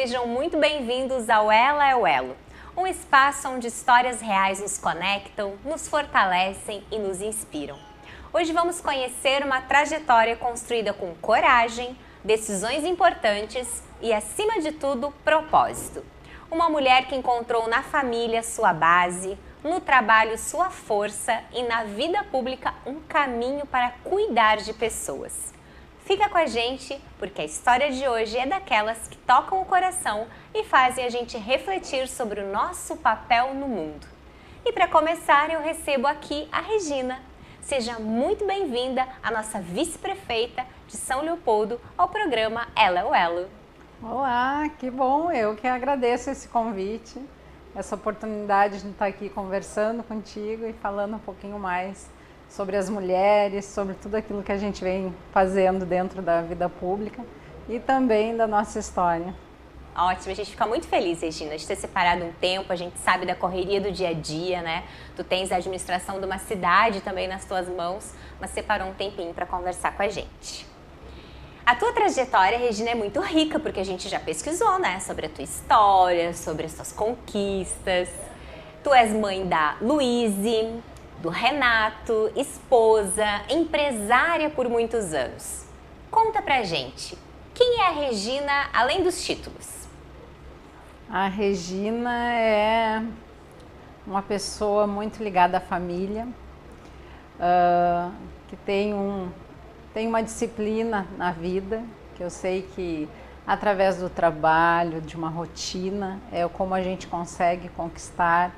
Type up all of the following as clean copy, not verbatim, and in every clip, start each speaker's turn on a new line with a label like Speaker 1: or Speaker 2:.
Speaker 1: sejam muito bem-vindos ao Ela é o Elo, um espaço onde histórias reais nos conectam, nos fortalecem e nos inspiram. Hoje vamos conhecer uma trajetória construída com coragem, decisões importantes e, acima de tudo, propósito. Uma mulher que encontrou na família sua base, no trabalho sua força e na vida pública um caminho para cuidar de pessoas. Fica com a gente, porque a história de hoje é daquelas que tocam o coração e fazem a gente refletir sobre o nosso papel no mundo. E para começar, eu recebo aqui a Regina. Seja muito bem-vinda, a nossa vice-prefeita de São Leopoldo, ao programa Ela é o Elo.
Speaker 2: Olá, que bom, eu que agradeço esse convite, essa oportunidade de estar aqui conversando contigo e falando um pouquinho mais sobre as mulheres, sobre tudo aquilo que a gente vem fazendo dentro da vida pública e também da nossa história.
Speaker 1: Ótimo, a gente fica muito feliz, Regina, de ter separado um tempo. A gente sabe da correria do dia a dia, né? Tu tens a administração de uma cidade também nas tuas mãos, mas separou um tempinho para conversar com a gente. A tua trajetória, Regina, é muito rica, porque a gente já pesquisou, né? Sobre a tua história, sobre as tuas conquistas. Tu és mãe da Luíse, do Renato, esposa, empresária por muitos anos. Conta pra gente, quem é a Regina além dos títulos?
Speaker 2: A Regina é uma pessoa muito ligada à família, que tem uma disciplina na vida, que eu sei que através do trabalho, de uma rotina, é como a gente consegue conquistar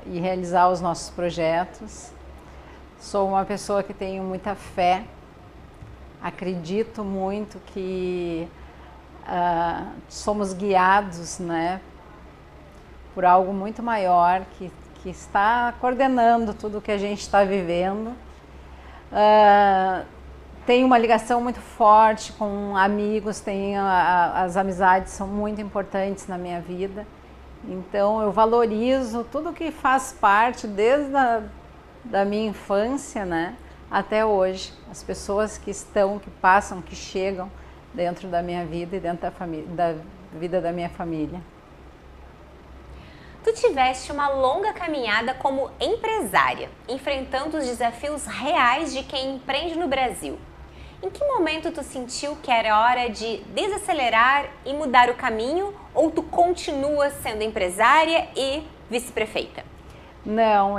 Speaker 2: e realizar os nossos projetos. Sou uma pessoa que tenho muita fé, acredito muito que somos guiados, né, por algo muito maior que está coordenando tudo o que a gente está vivendo. Tenho uma ligação muito forte com amigos, as amizades são muito importantes na minha vida. Então eu valorizo tudo que faz parte desde da minha infância, né, até hoje. As pessoas que estão, que passam, que chegam dentro da minha vida e dentro da vida da minha família.
Speaker 1: Tu tiveste uma longa caminhada como empresária, enfrentando os desafios reais de quem empreende no Brasil. Em que momento tu sentiu que era hora de desacelerar e mudar o caminho, ou tu continua sendo empresária e vice-prefeita?
Speaker 2: Não,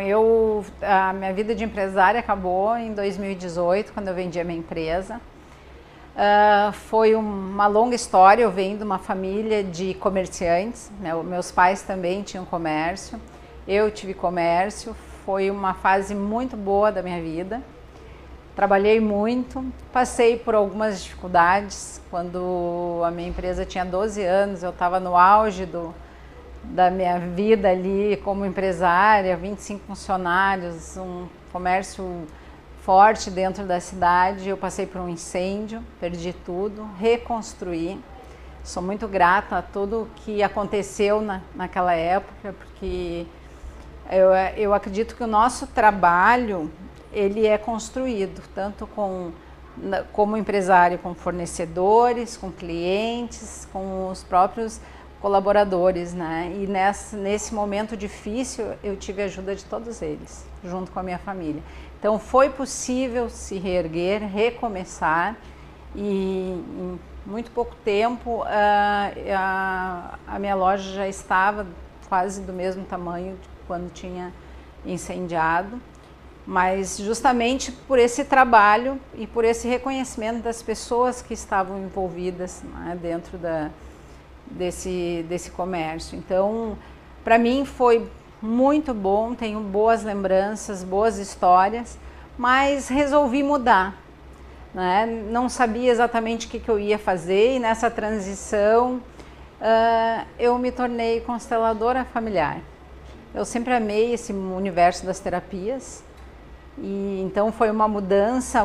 Speaker 2: a minha vida de empresária acabou em 2018, quando eu vendi a minha empresa. Foi uma longa história. Eu venho de uma família de comerciantes, meus pais também tinham comércio, eu tive comércio, foi uma fase muito boa da minha vida. Trabalhei muito, passei por algumas dificuldades. Quando a minha empresa tinha 12 anos, eu estava no auge da minha vida ali como empresária, 25 funcionários, um comércio forte dentro da cidade. Eu passei por um incêndio, perdi tudo, reconstruí. Sou muito grata a tudo que aconteceu naquela época, porque eu acredito que o nosso trabalho ele é construído, tanto como empresário, com fornecedores, com clientes, com os próprios colaboradores, né? E nesse momento difícil eu tive a ajuda de todos eles, junto com a minha família. Então foi possível se reerguer, recomeçar, e em muito pouco tempo a minha loja já estava quase do mesmo tamanho de quando tinha incendiado. Mas justamente por esse trabalho e por esse reconhecimento das pessoas que estavam envolvidas, né, dentro desse comércio. Então, para mim foi muito bom, tenho boas lembranças, boas histórias, mas resolvi mudar, né? Não sabia exatamente o que eu ia fazer, e nessa transição eu me tornei consteladora familiar. Eu sempre amei esse universo das terapias. E então foi uma mudança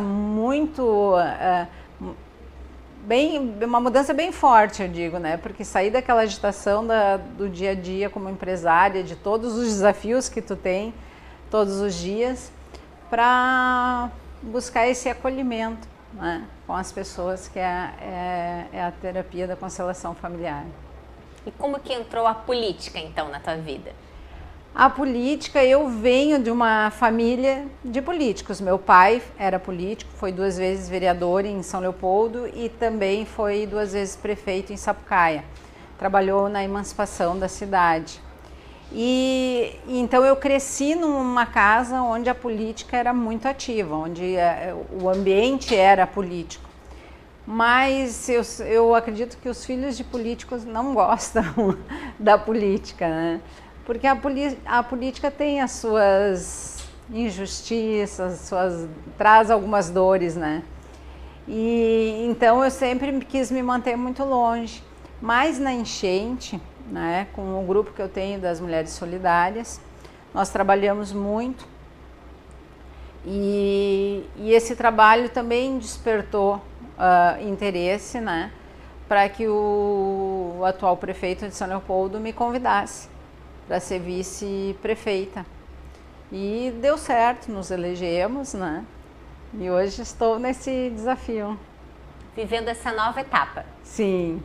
Speaker 2: uma mudança bem forte, eu digo, né? Porque sair daquela agitação do dia a dia como empresária, de todos os desafios que tu tem todos os dias, para buscar esse acolhimento, né, com as pessoas, que é a terapia da constelação familiar.
Speaker 1: E como que entrou a política, então, na tua vida?
Speaker 2: A política, eu venho de uma família de políticos. Meu pai era político, foi 2 vezes vereador em São Leopoldo e também foi 2 vezes prefeito em Sapucaia. Trabalhou na emancipação da cidade. E então eu cresci numa casa onde a política era muito ativa, onde o ambiente era político. Mas eu acredito que os filhos de políticos não gostam da política, né? Porque a política tem as suas injustiças, traz algumas dores, né? E então eu sempre quis me manter muito longe. Mas na enchente, né, com o grupo que eu tenho das Mulheres Solidárias, nós trabalhamos muito e esse trabalho também despertou interesse, né, para que o atual prefeito de São Leopoldo me convidasse para ser vice-prefeita. E deu certo, nos elegemos, né? E hoje estou nesse desafio.
Speaker 1: Vivendo essa nova etapa.
Speaker 2: Sim.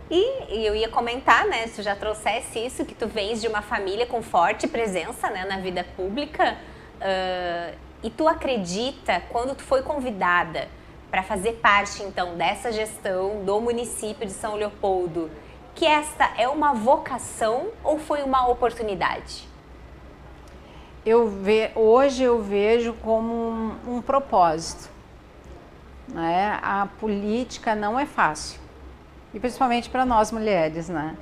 Speaker 1: E eu ia comentar, né, se tu já trouxesse isso, que tu vens de uma família com forte presença, né, na vida pública, e tu acredita, quando tu foi convidada para fazer parte, então, dessa gestão do município de São Leopoldo, que esta é uma vocação ou foi uma oportunidade?
Speaker 2: Hoje eu vejo como um propósito, né? A política não é fácil, e principalmente para nós mulheres, né?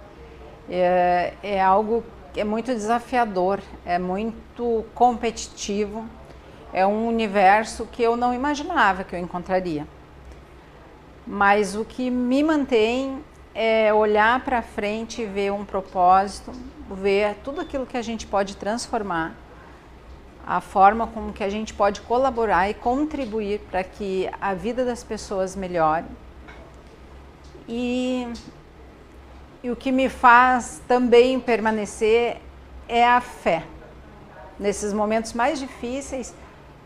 Speaker 2: É algo que é muito desafiador, é muito competitivo, é um universo que eu não imaginava que eu encontraria. Mas o que me mantém é olhar para frente e ver um propósito, ver tudo aquilo que a gente pode transformar, a forma como que a gente pode colaborar e contribuir para que a vida das pessoas melhore. E o que me faz também permanecer é a fé. Nesses momentos mais difíceis,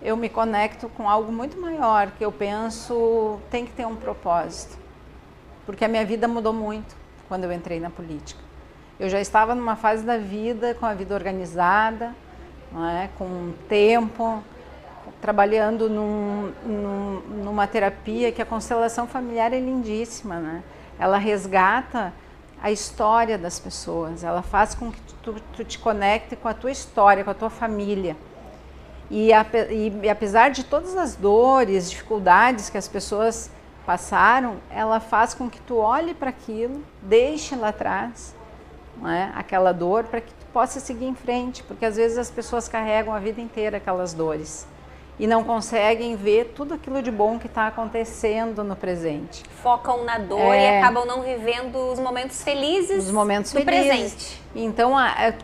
Speaker 2: eu me conecto com algo muito maior, que eu penso tem que ter um propósito. Porque a minha vida mudou muito quando eu entrei na política. Eu já estava numa fase da vida, com a vida organizada, não é? Com tempo, trabalhando numa terapia que a constelação familiar é lindíssima, né? Ela resgata a história das pessoas, ela faz com que tu te conecte com a tua história, com a tua família. E apesar de todas as dores, dificuldades que as pessoas passaram, ela faz com que tu olhe para aquilo, deixe lá atrás, não é? Aquela dor, para que tu possa seguir em frente, porque às vezes as pessoas carregam a vida inteira aquelas dores e não conseguem ver tudo aquilo de bom que está acontecendo no presente.
Speaker 1: Focam na dor e acabam não vivendo os momentos felizes do presente.
Speaker 2: Então,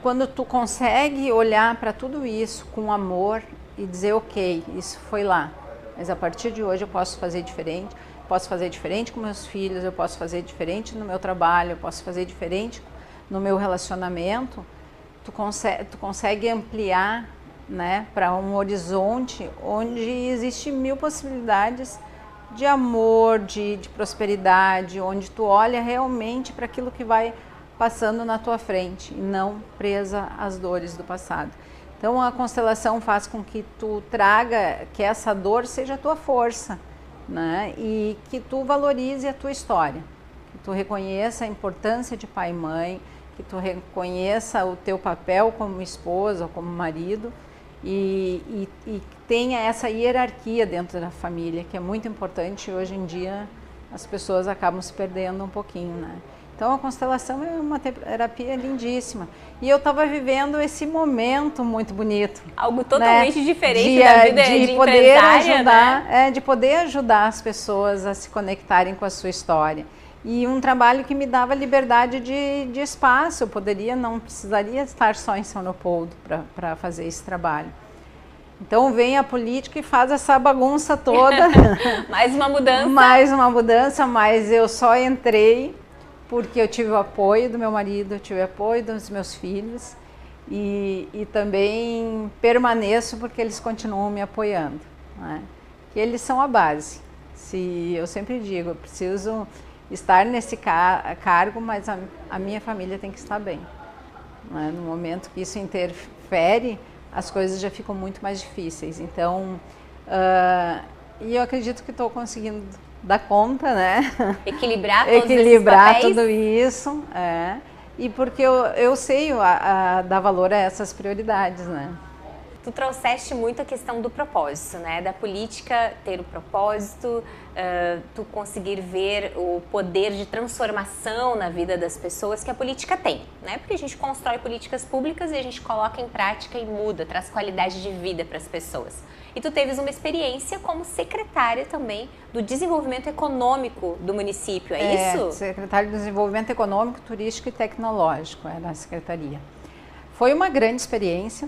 Speaker 2: quando tu consegue olhar para tudo isso com amor e dizer, ok, isso foi lá, mas a partir de hoje eu posso fazer diferente, posso fazer diferente com meus filhos, eu posso fazer diferente no meu trabalho, eu posso fazer diferente no meu relacionamento, tu consegue ampliar, né, para um horizonte onde existe 1000 possibilidades de amor, de prosperidade, onde tu olha realmente para aquilo que vai passando na tua frente e não presa às dores do passado. Então a constelação faz com que tu traga, que essa dor seja a tua força, né, e que tu valorize a tua história, que tu reconheça a importância de pai e mãe, que tu reconheça o teu papel como esposa ou como marido, e tenha essa hierarquia dentro da família, que é muito importante. Hoje em dia as pessoas acabam se perdendo um pouquinho, né? Então a constelação é uma terapia lindíssima. E eu estava vivendo esse momento muito bonito.
Speaker 1: Algo totalmente, né, diferente da vida de
Speaker 2: poder
Speaker 1: empresária,
Speaker 2: ajudar,
Speaker 1: né?
Speaker 2: De poder ajudar as pessoas a se conectarem com a sua história. E um trabalho que me dava liberdade de espaço. Eu não precisaria estar só em São Leopoldo para fazer esse trabalho. Então vem a política e faz essa bagunça toda.
Speaker 1: Mais uma mudança.
Speaker 2: Mais uma mudança, mas eu só entrei porque eu tive o apoio do meu marido, eu tive o apoio dos meus filhos e também permaneço porque eles continuam me apoiando, né? porque eles são a base. Eu sempre digo, eu preciso estar nesse cargo, mas a minha família tem que estar bem. Né? No momento que isso interfere, as coisas já ficam muito mais difíceis. Então, e eu acredito que estou conseguindo dar conta, né?
Speaker 1: Equilibrar todos esses papéis.
Speaker 2: Tudo isso, e porque eu sei dar valor a essas prioridades, né?
Speaker 1: Tu trouxeste muito a questão do propósito, né? Da política ter o propósito, tu conseguir ver o poder de transformação na vida das pessoas que a política tem, né? Porque a gente constrói políticas públicas e a gente coloca em prática e muda, traz qualidade de vida para as pessoas. E tu teves uma experiência como secretária também do desenvolvimento econômico do município, é isso?
Speaker 2: Secretária de Desenvolvimento Econômico, Turístico e Tecnológico, era a secretaria. Foi uma grande experiência,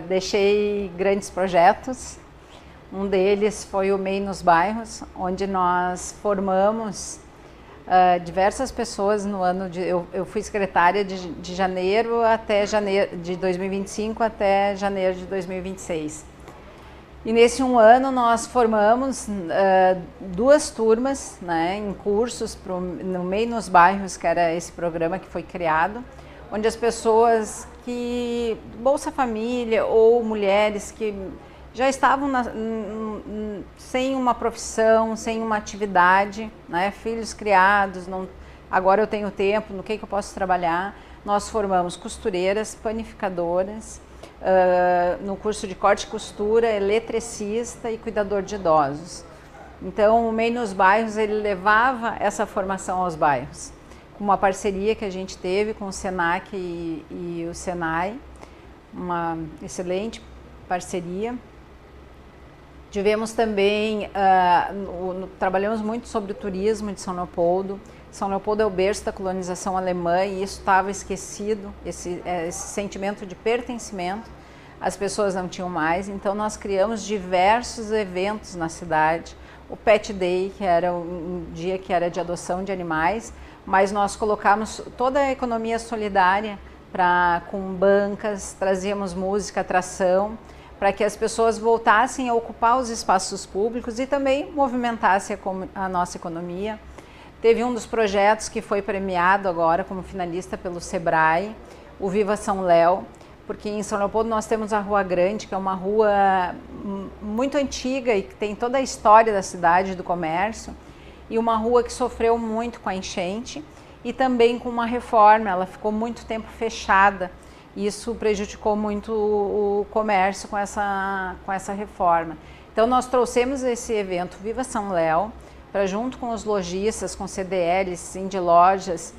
Speaker 2: deixei grandes projetos. Um deles foi o MEI nos Bairros, onde nós formamos diversas pessoas no ano de... Eu fui secretária de janeiro de 2025 até janeiro de 2026. E nesse um ano nós formamos 2 turmas, né, em cursos no MEI nos Bairros, que era esse programa que foi criado, onde as pessoas que, Bolsa Família ou mulheres que já estavam sem uma profissão, sem uma atividade, né, filhos criados, agora eu tenho tempo, no que eu posso trabalhar, nós formamos costureiras, panificadoras, no curso de corte e costura, eletricista e cuidador de idosos. Então, o MEI nos Bairros, ele levava essa formação aos bairros, com uma parceria que a gente teve com o Senac e o Senai, uma excelente parceria. Tivemos também, trabalhamos muito sobre o turismo de São Leopoldo. São Leopoldo é o berço da colonização alemã e isso estava esquecido, esse sentimento de pertencimento, as pessoas não tinham mais, então nós criamos diversos eventos na cidade. O Pet Day, que era um dia que era de adoção de animais, mas nós colocamos toda a economia solidária com bancas, trazíamos música, atração, para que as pessoas voltassem a ocupar os espaços públicos e também movimentassem a nossa economia. Teve um dos projetos que foi premiado agora como finalista pelo Sebrae, o Viva São Léo, porque em São Leopoldo nós temos a Rua Grande, que é uma rua muito antiga e que tem toda a história da cidade, do comércio, e uma rua que sofreu muito com a enchente e também com uma reforma, ela ficou muito tempo fechada. Isso prejudicou muito o comércio com essa reforma. Então nós trouxemos esse evento Viva São Léo, para junto com os lojistas, com CDLs, Cindy Lojas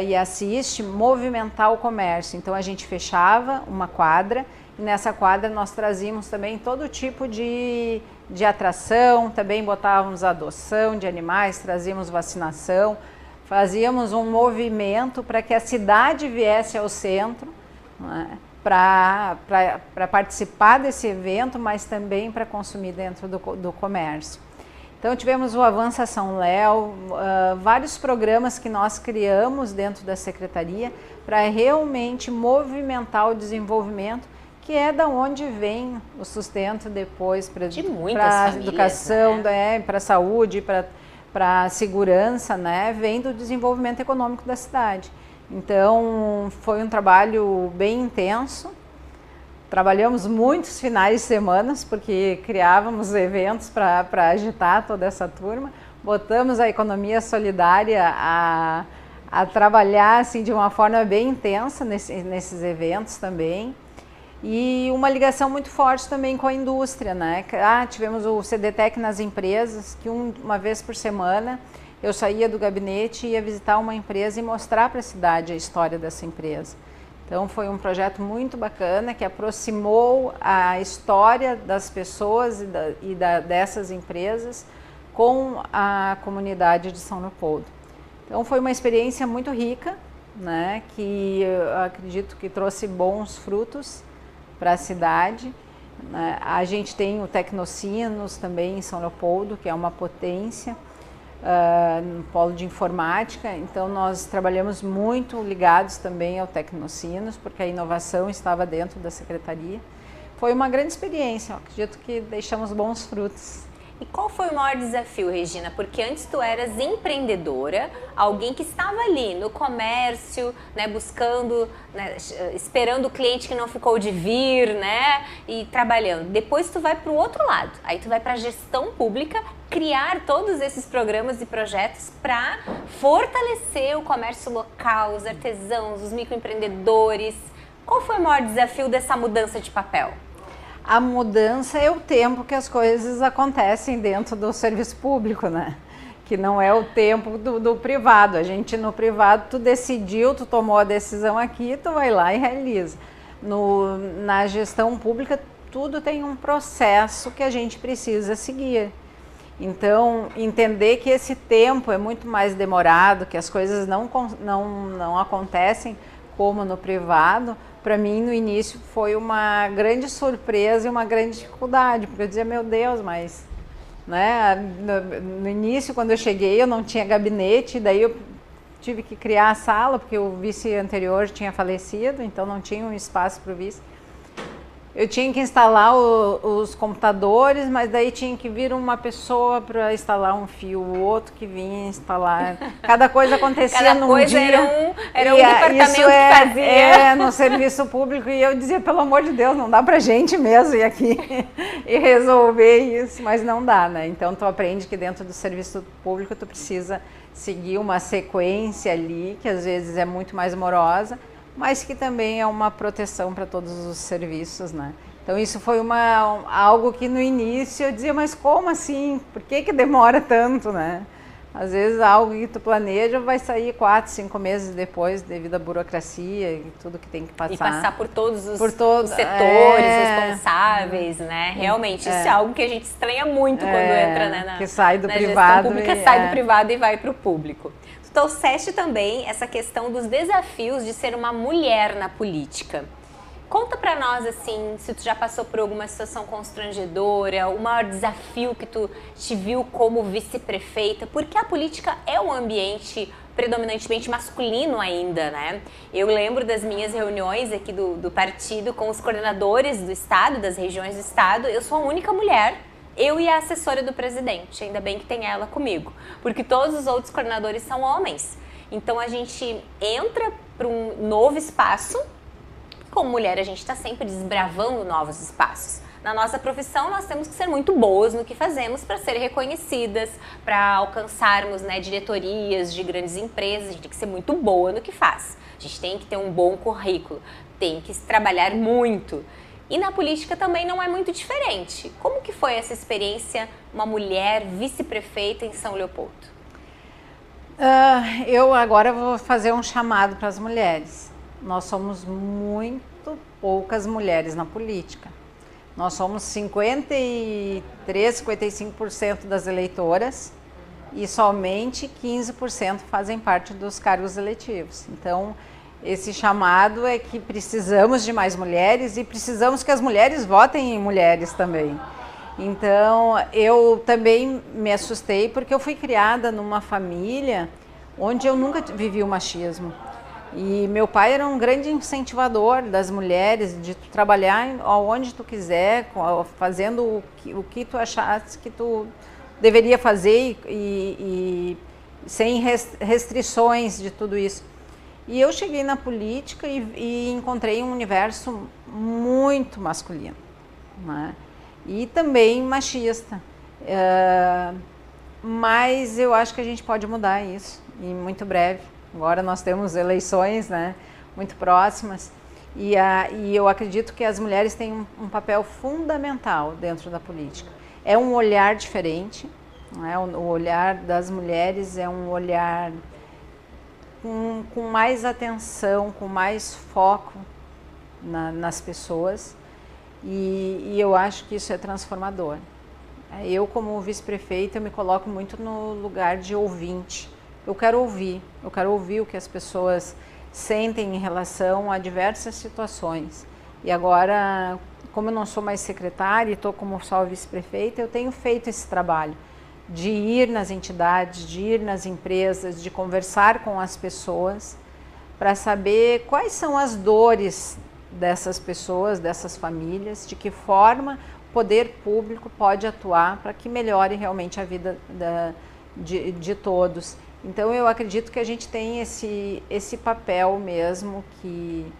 Speaker 2: e Assiste, movimentar o comércio. Então a gente fechava uma quadra e nessa quadra nós trazíamos também todo tipo de atração, também botávamos adoção de animais, trazíamos vacinação, fazíamos um movimento para que a cidade viesse ao centro, né, para participar desse evento, mas também para consumir dentro do comércio. Então tivemos o Avança São Léo, vários programas que nós criamos dentro da secretaria para realmente movimentar o desenvolvimento, que é da onde vem o sustento depois para a educação, né? Para a saúde, para a segurança, né? Vem do desenvolvimento econômico da cidade. Então foi um trabalho bem intenso. Trabalhamos muitos finais de semana, porque criávamos eventos para agitar toda essa turma. Botamos a economia solidária a trabalhar assim, de uma forma bem intensa nesses eventos também. E uma ligação muito forte também com a indústria, né? Tivemos o CDTEC nas empresas, que uma vez por semana eu saía do gabinete e ia visitar uma empresa e mostrar para a cidade a história dessa empresa. Então foi um projeto muito bacana que aproximou a história das pessoas dessas empresas com a comunidade de São Leopoldo. Então foi uma experiência muito rica, né, que eu acredito que trouxe bons frutos para a cidade. A gente tem o Tecnocinos também em São Leopoldo, que é uma potência no polo de informática, então nós trabalhamos muito ligados também ao Tecnocinos, porque a inovação estava dentro da secretaria. foi uma grande experiência. Eu acredito que deixamos bons frutos.
Speaker 1: E qual foi o maior desafio, Regina? Porque antes tu eras empreendedora, alguém que estava ali no comércio, né, buscando, né, esperando o cliente que não ficou de vir, né, e trabalhando. Depois tu vai para o outro lado, aí tu vai para a gestão pública, criar todos esses programas e projetos para fortalecer o comércio local, os artesãos, os microempreendedores. Qual foi o maior desafio dessa mudança de papel?
Speaker 2: A mudança é o tempo que as coisas acontecem dentro do serviço público, né? Que não é o tempo do privado. A gente no privado, tu decidiu, tu tomou a decisão aqui, tu vai lá e realiza. Na gestão pública, tudo tem um processo que a gente precisa seguir. Então, entender que esse tempo é muito mais demorado, que as coisas não acontecem como no privado, para mim no início foi uma grande surpresa e uma grande dificuldade, porque eu dizia, meu Deus, mas né, no início quando eu cheguei eu não tinha gabinete, daí eu tive que criar a sala, porque o vice anterior tinha falecido, então não tinha um espaço para o vice. Eu tinha que instalar os computadores, mas daí tinha que vir uma pessoa para instalar um fio, o outro que vinha instalar. Cada coisa acontecia
Speaker 1: Cada
Speaker 2: num
Speaker 1: coisa
Speaker 2: dia.
Speaker 1: Era um departamento que fazia.
Speaker 2: No serviço público, e eu dizia, pelo amor de Deus, não dá pra gente mesmo ir aqui e resolver isso, mas não dá, né? Então tu aprende que dentro do serviço público tu precisa seguir uma sequência ali, que às vezes é muito mais morosa, mas que também é uma proteção para todos os serviços, né? Então isso foi algo que no início eu dizia, mas como assim? Por que demora tanto, né? Às vezes algo que tu planeja vai sair 4, 5 meses depois devido à burocracia e tudo que tem que passar.
Speaker 1: E passar por todos os setores responsáveis, né? Realmente, isso é algo que a gente estranha muito quando entra, né,
Speaker 2: que sai do
Speaker 1: na
Speaker 2: privado
Speaker 1: gestão pública, sai do privado e vai para o público. Tu trouxeste também essa questão dos desafios de ser uma mulher na política. Conta pra nós, assim, se tu já passou por alguma situação constrangedora, o maior desafio que tu te viu como vice-prefeita, porque a política é um ambiente predominantemente masculino ainda, né? Eu lembro das minhas reuniões aqui do partido com os coordenadores do estado, das regiões do estado, eu sou a única mulher. Eu e a assessora do presidente, ainda bem que tem ela comigo, porque todos os outros coordenadores são homens. Então a gente entra para um novo espaço, como mulher a gente está sempre desbravando novos espaços. Na nossa profissão nós temos que ser muito boas no que fazemos para ser reconhecidas, para alcançarmos, né, diretorias de grandes empresas, a gente tem que ser muito boa no que faz. A gente tem que ter um bom currículo, tem que trabalhar muito. E na política também não é muito diferente. Como que foi essa experiência, uma mulher vice-prefeita em São Leopoldo?
Speaker 2: Eu agora vou fazer um chamado para as mulheres. Nós somos muito poucas mulheres na política. Nós somos 53, 55% das eleitoras e somente 15% fazem parte dos cargos eletivos. Então, esse chamado é que precisamos de mais mulheres e precisamos que as mulheres votem em mulheres também. Então, eu também me assustei porque eu fui criada numa família onde eu nunca vivi o machismo. E meu pai era um grande incentivador das mulheres, de tu trabalhar onde tu quiser, fazendo o que tu achasse que tu deveria fazer e sem restrições de tudo isso. E eu cheguei na política e encontrei um universo muito masculino, né? E também machista. Mas eu acho que a gente pode mudar isso e muito breve. Agora nós temos eleições, né, muito próximas e eu acredito que as mulheres têm um papel fundamental dentro da política. É um olhar diferente, né? O olhar das mulheres é um olhar com mais atenção, com mais foco nas pessoas e eu acho que isso é transformador. Eu, como vice-prefeita, me coloco muito no lugar de ouvinte. Eu quero ouvir o que as pessoas sentem em relação a diversas situações. E agora, como eu não sou mais secretária e estou como só vice-prefeita, eu tenho feito esse trabalho de ir nas entidades, de ir nas empresas, de conversar com as pessoas para saber quais são as dores dessas pessoas, dessas famílias, de que forma o poder público pode atuar para que melhore realmente a vida de todos. Então eu acredito que a gente tem esse papel mesmo que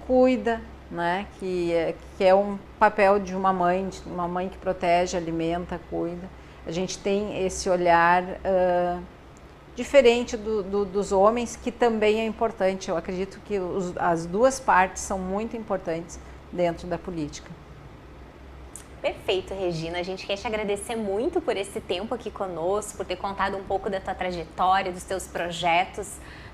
Speaker 2: cuida, né? que é um papel de uma mãe que protege, alimenta, cuida. A gente tem esse olhar diferente dos homens, que também é importante. Eu acredito que as duas partes são muito importantes dentro da política.
Speaker 1: Perfeito, Regina. A gente quer te agradecer muito por esse tempo aqui conosco, por ter contado um pouco da tua trajetória, dos teus projetos.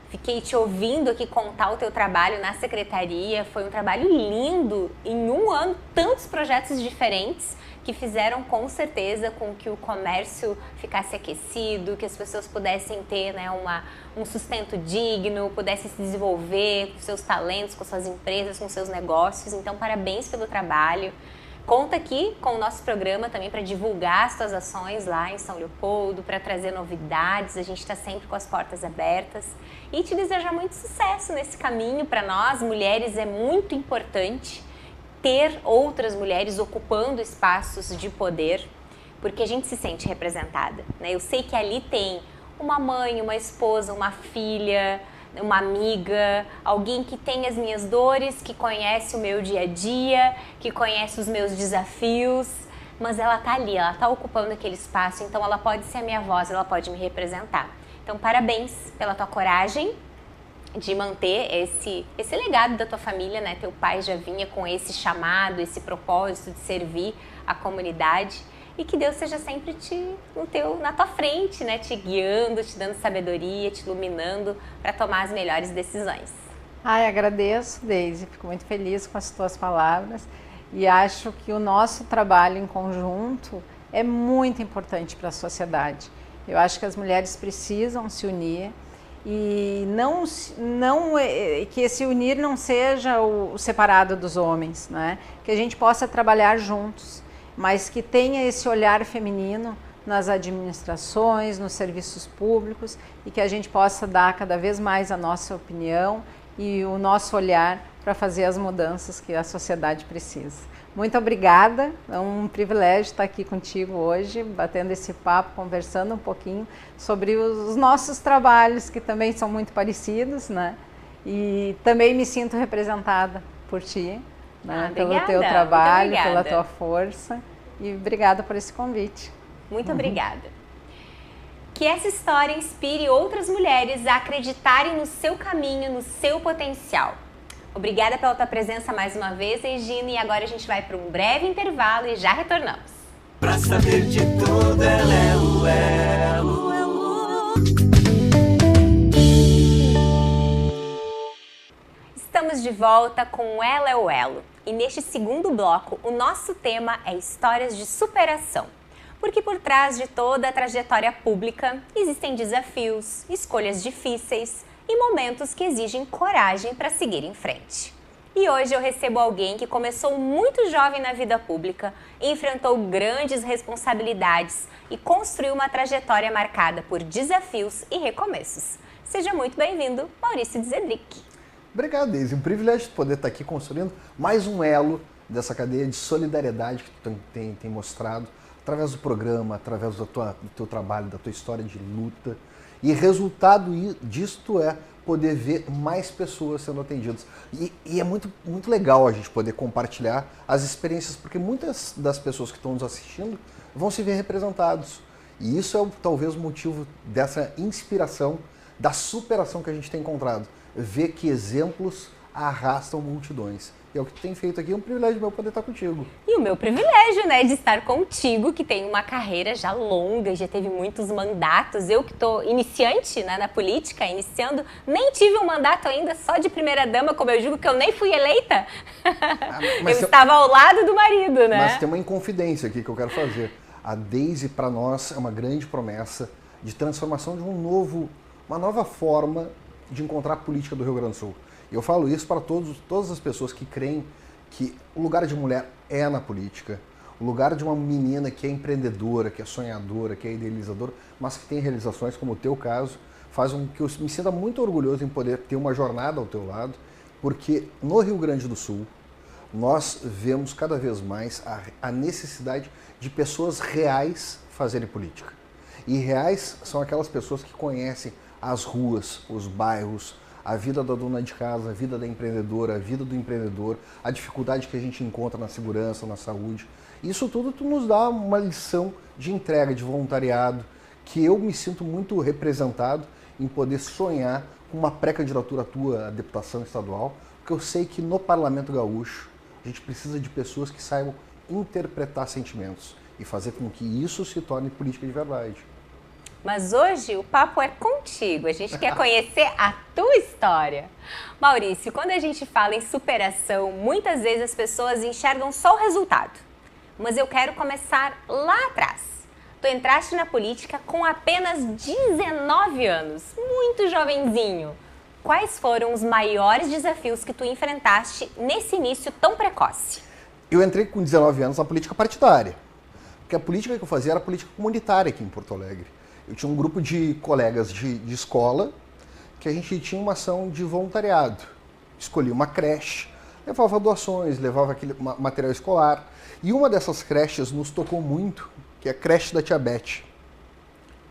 Speaker 1: Fiquei te ouvindo aqui contar o teu trabalho na secretaria. Foi um trabalho lindo. Em um ano, tantos projetos diferentes que fizeram com certeza com que o comércio ficasse aquecido, que as pessoas pudessem ter, né, um sustento digno, pudessem se desenvolver com seus talentos, com suas empresas, com seus negócios. Então, parabéns pelo trabalho. Conta aqui com o nosso programa também para divulgar as tuas ações lá em São Leopoldo, para trazer novidades. A gente está sempre com as portas abertas e te desejar muito sucesso nesse caminho. Para nós, mulheres, é muito importante ter outras mulheres ocupando espaços de poder, porque a gente se sente representada, né? Eu sei que ali tem uma mãe, uma esposa, uma filha, uma amiga, alguém que tem as minhas dores, que conhece o meu dia a dia, que conhece os meus desafios, mas ela tá ali, ela tá ocupando aquele espaço, então ela pode ser a minha voz, ela pode me representar. Então, parabéns pela tua coragem de manter esse legado da tua família, né? Teu pai já vinha com esse chamado, esse propósito de servir a comunidade. E que Deus seja sempre na tua frente, né? Te guiando, te dando sabedoria, te iluminando para tomar as melhores decisões.
Speaker 2: Ai, agradeço, Deise. Fico muito feliz com as tuas palavras e acho que o nosso trabalho em conjunto é muito importante para a sociedade. Eu acho que as mulheres precisam se unir e que esse unir não seja o separado dos homens, né? Que a gente possa trabalhar juntos, mas que tenha esse olhar feminino nas administrações, nos serviços públicos e que a gente possa dar cada vez mais a nossa opinião e o nosso olhar para fazer as mudanças que a sociedade precisa. Muito obrigada, é um privilégio estar aqui contigo hoje, batendo esse papo, conversando um pouquinho sobre os nossos trabalhos, que também são muito parecidos, né? E também me sinto representada por ti. Né, pelo teu trabalho, pela tua força, e obrigada por esse convite.
Speaker 1: Muito obrigada. Que essa história inspire outras mulheres a acreditarem no seu caminho, no seu potencial. Obrigada pela tua presença mais uma vez, Regina, e agora a gente vai para um breve intervalo e já retornamos.
Speaker 3: Pra saber de tudo, ela é o elo.
Speaker 1: Estamos de volta com o Ela é o Elo. E neste segundo bloco, o nosso tema é histórias de superação. Porque por trás de toda a trajetória pública existem desafios, escolhas difíceis e momentos que exigem coragem para seguir em frente. E hoje eu recebo alguém que começou muito jovem na vida pública, enfrentou grandes responsabilidades e construiu uma trajetória marcada por desafios e recomeços. Seja muito bem-vindo, Maurício Zedrick.
Speaker 4: Obrigado, Deise. Um privilégio poder estar aqui construindo mais um elo dessa cadeia de solidariedade que tu tem mostrado através do programa, através do teu trabalho, da tua história de luta. E resultado disto é poder ver mais pessoas sendo atendidas. E é muito, muito legal a gente poder compartilhar as experiências, porque muitas das pessoas que estão nos assistindo vão se ver representados. E isso é talvez o motivo dessa inspiração, da superação que a gente tem encontrado. Ver que exemplos arrastam multidões. E é o que tu tem feito aqui, é um privilégio meu poder estar contigo.
Speaker 1: E o meu privilégio, né, de estar contigo, que tem uma carreira já longa, já teve muitos mandatos. Eu que estou iniciante, né, na política, iniciando, nem tive um mandato ainda, só de primeira-dama, como eu digo, que eu nem fui eleita. Eu estava ao lado do marido, né?
Speaker 4: Mas tem uma inconfidência aqui que eu quero fazer. A Deise, para nós, é uma grande promessa de transformação de uma nova forma de encontrar a política do Rio Grande do Sul. E eu falo isso para todas as pessoas que creem que o lugar de mulher é na política, o lugar de uma menina que é empreendedora, que é sonhadora, que é idealizadora, mas que tem realizações, como o teu caso, faz com que eu me sinta muito orgulhoso em poder ter uma jornada ao teu lado porque no Rio Grande do Sul nós vemos cada vez mais a necessidade de pessoas reais fazerem política. E reais são aquelas pessoas que conhecem as ruas, os bairros, a vida da dona de casa, a vida da empreendedora, a vida do empreendedor, a dificuldade que a gente encontra na segurança, na saúde. Isso tudo nos dá uma lição de entrega, de voluntariado, que eu me sinto muito representado em poder sonhar com uma pré-candidatura tua à deputação estadual, porque eu sei que no Parlamento Gaúcho a gente precisa de pessoas que saibam interpretar sentimentos e fazer com que isso se torne política de verdade.
Speaker 1: Mas hoje o papo é contigo, a gente quer conhecer a tua história. Maurício, quando a gente fala em superação, muitas vezes as pessoas enxergam só o resultado. Mas eu quero começar lá atrás. Tu entraste na política com apenas 19 anos, muito jovenzinho. Quais foram os maiores desafios que tu enfrentaste nesse início tão precoce?
Speaker 4: Eu entrei com 19 anos na política partidária, porque a política que eu fazia era política comunitária aqui em Porto Alegre. Eu tinha um grupo de colegas de escola que a gente tinha uma ação de voluntariado. Escolhia uma creche, levava doações, levava aquele material escolar. E uma dessas creches nos tocou muito, que é a creche da Tia Beth,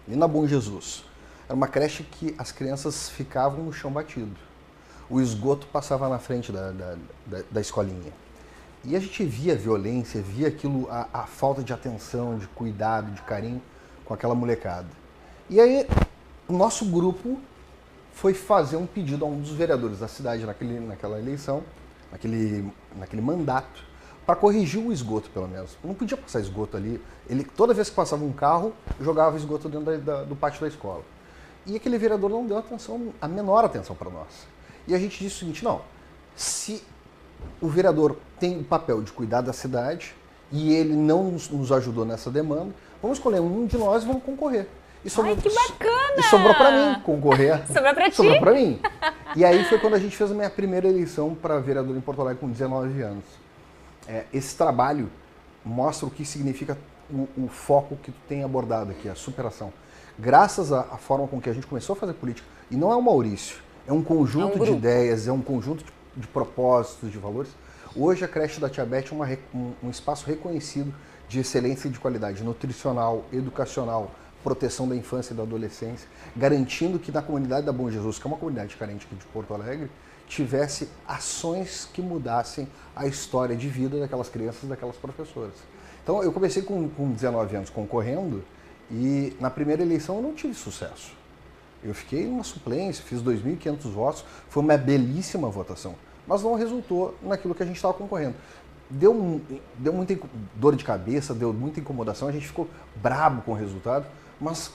Speaker 4: ali na Bom Jesus. Era uma creche que as crianças ficavam no chão batido. O esgoto passava na frente da escolinha. E a gente via a violência, via aquilo, a falta de atenção, de cuidado, de carinho com aquela molecada. E aí, o nosso grupo foi fazer um pedido a um dos vereadores da cidade naquela eleição, naquele mandato, para corrigir o esgoto, pelo menos. Não podia passar esgoto ali. Ele, toda vez que passava um carro, jogava esgoto dentro do pátio da escola. E aquele vereador não deu a menor atenção para nós. E a gente disse o seguinte, não, se o vereador tem o papel de cuidar da cidade e ele não nos ajudou nessa demanda, vamos escolher um de nós e vamos concorrer.
Speaker 1: Ai, que bacana!
Speaker 4: E sobrou para mim concorrer.
Speaker 1: Sobrou para ti?
Speaker 4: Sobrou para mim. E aí foi quando a gente fez a minha primeira eleição para vereador em Porto Alegre com 19 anos. Esse trabalho mostra o que significa o foco que tu tem abordado aqui, a superação. Graças à forma com que a gente começou a fazer política, e não é o Maurício, é um conjunto de ideias, é um conjunto de propósitos, de valores. Hoje a creche da Tia Beth é um espaço reconhecido de excelência e de qualidade nutricional, educacional, proteção da infância e da adolescência, garantindo que na comunidade da Bom Jesus, que é uma comunidade carente aqui de Porto Alegre, tivesse ações que mudassem a história de vida daquelas crianças e daquelas professoras. Então eu comecei com 19 anos concorrendo e na primeira eleição eu não tive sucesso. Eu fiquei numa suplência, fiz 2.500 votos, foi uma belíssima votação, mas não resultou naquilo que a gente estava concorrendo. Deu muita dor de cabeça, deu muita incomodação, a gente ficou brabo com o resultado, mas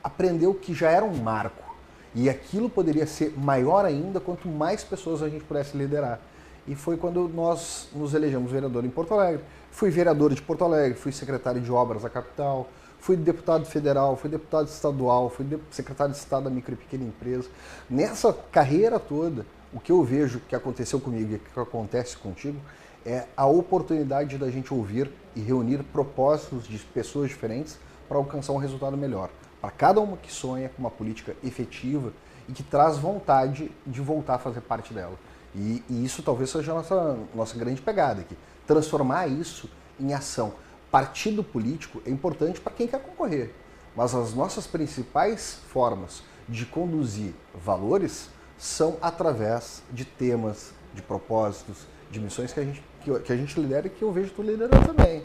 Speaker 4: aprendeu que já era um marco. E aquilo poderia ser maior ainda quanto mais pessoas a gente pudesse liderar. E foi quando nós nos elegemos vereador em Porto Alegre. Fui vereador de Porto Alegre, fui secretário de obras da capital, fui deputado federal, fui deputado estadual, fui secretário de Estado da micro e pequena empresa. Nessa carreira toda, o que eu vejo que aconteceu comigo e que acontece contigo é a oportunidade da gente ouvir e reunir propósitos de pessoas diferentes para alcançar um resultado melhor. Para cada uma que sonha com uma política efetiva e que traz vontade de voltar a fazer parte dela. E isso talvez seja a nossa grande pegada aqui. Transformar isso em ação. Partido político é importante para quem quer concorrer, mas as nossas principais formas de conduzir valores são através de temas, de propósitos, de missões que a gente lidera e que eu vejo tu liderando também.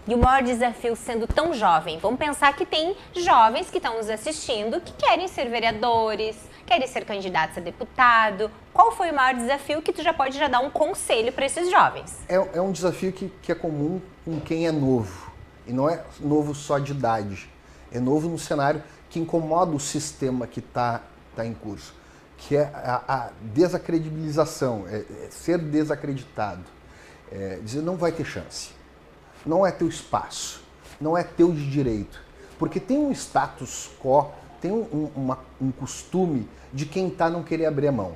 Speaker 1: E o maior desafio sendo tão jovem? Vamos pensar que tem jovens que estão nos assistindo que querem ser vereadores, querem ser candidatos a deputado. Qual foi o maior desafio que tu já pode dar um conselho para esses jovens?
Speaker 4: É um desafio que é comum com quem é novo. E não é novo só de idade. É novo no cenário que incomoda o sistema que está em curso. Que é a desacredibilização, ser desacreditado. Dizer não vai ter chance. Não é teu espaço, não é teu de direito. Porque tem um status quo, tem um costume de quem está não querer abrir a mão.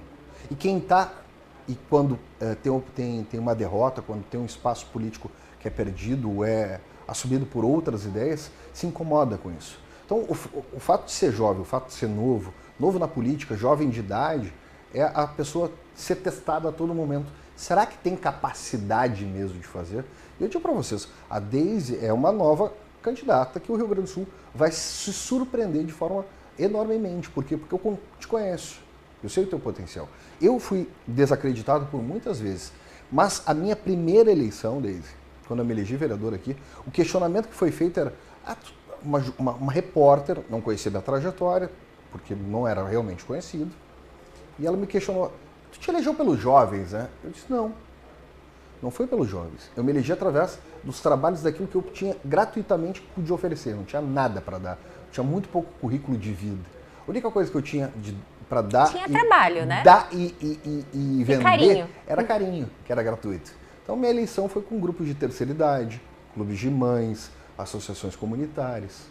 Speaker 4: E quem está, e quando tem uma derrota, quando tem um espaço político que é perdido ou é assumido por outras ideias, se incomoda com isso. Então o fato de ser jovem, o fato de ser novo na política, jovem de idade, é a pessoa ser testada a todo momento. Será que tem capacidade mesmo de fazer? E eu digo para vocês, a Deise é uma nova candidata que o Rio Grande do Sul vai se surpreender de forma enormemente. Por quê? Porque eu te conheço, eu sei o teu potencial. Eu fui desacreditado por muitas vezes, mas a minha primeira eleição, Deise, quando eu me elegi vereador aqui, o questionamento que foi feito era uma repórter, não conhecia minha trajetória, porque não era realmente conhecido, e ela me questionou, tu te elegeu pelos jovens, né? Eu disse, não foi pelos jovens. Eu me elegi através dos trabalhos daquilo que eu tinha gratuitamente que podia oferecer, não tinha nada para dar, tinha muito pouco currículo de vida. A única coisa que eu tinha para dar...
Speaker 1: Tinha trabalho, né?
Speaker 4: Dar e vender
Speaker 1: carinho.
Speaker 4: Era carinho, que era gratuito. Então, minha eleição foi com grupos de terceira idade, clubes de mães, associações comunitárias.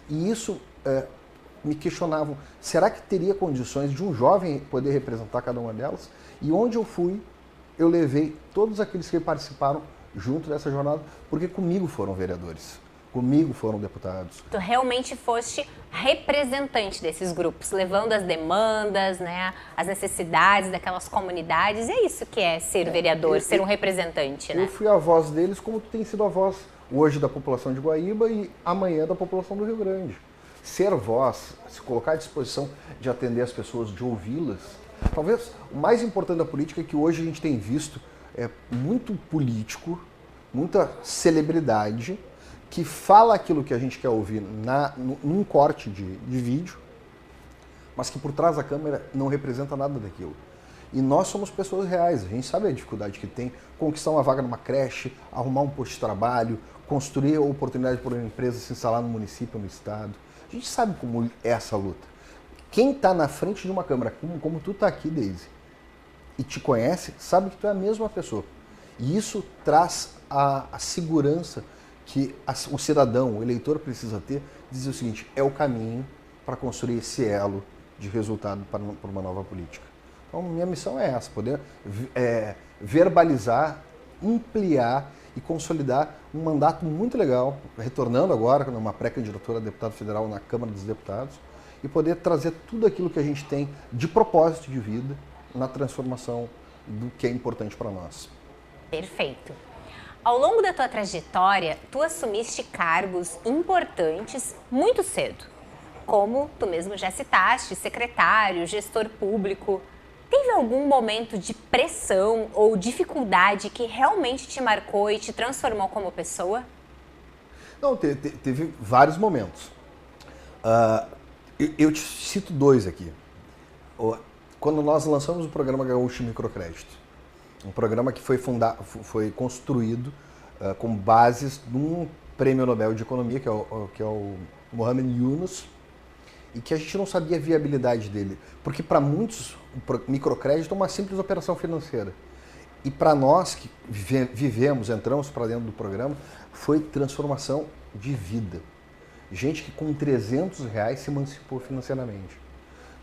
Speaker 4: E isso me questionavam, será que teria condições de um jovem poder representar cada uma delas? E onde eu fui, eu levei todos aqueles que participaram junto dessa jornada, porque comigo foram vereadores, comigo foram deputados.
Speaker 1: Tu realmente foste representante desses grupos, levando as demandas, né, as necessidades daquelas comunidades. É isso que é ser vereador, ser um representante, né?
Speaker 4: Eu fui a voz deles como tu tem sido a voz hoje da população de Guaíba e amanhã da população do Rio Grande. Ser voz, se colocar à disposição de atender as pessoas, de ouvi-las. Talvez o mais importante da política é que hoje a gente tem visto muito político, muita celebridade, que fala aquilo que a gente quer ouvir num corte de vídeo, mas que por trás da câmera não representa nada daquilo. E nós somos pessoas reais, a gente sabe a dificuldade que tem conquistar uma vaga numa creche, arrumar um posto de trabalho, construir a oportunidade para uma empresa se instalar no município, no estado. A gente sabe como é essa luta. Quem está na frente de uma câmera, como tu está aqui, Deise, e te conhece, sabe que tu é a mesma pessoa. E isso traz a segurança que o cidadão, o eleitor precisa ter, dizer o seguinte, é o caminho para construir esse elo de resultado para uma nova política. Então, minha missão é essa, poder verbalizar, ampliar e consolidar um mandato muito legal, retornando agora numa pré-candidatura a deputado federal na Câmara dos Deputados, e poder trazer tudo aquilo que a gente tem de propósito de vida na transformação do que é importante para nós.
Speaker 1: Perfeito. Ao longo da tua trajetória, tu assumiste cargos importantes muito cedo, como tu mesmo já citaste, secretário, gestor público. Teve algum momento de pressão ou dificuldade que realmente te marcou e te transformou como pessoa?
Speaker 4: Não, teve vários momentos. Eu te cito dois aqui. Quando nós lançamos o programa Gaúcho Microcrédito, um programa que foi construído com bases num prêmio Nobel de Economia, que é o Mohamed Yunus, e que a gente não sabia a viabilidade dele. Porque para muitos, o microcrédito é uma simples operação financeira. E para nós que entramos para dentro do programa, foi transformação de vida. Gente que com R$300 se emancipou financeiramente.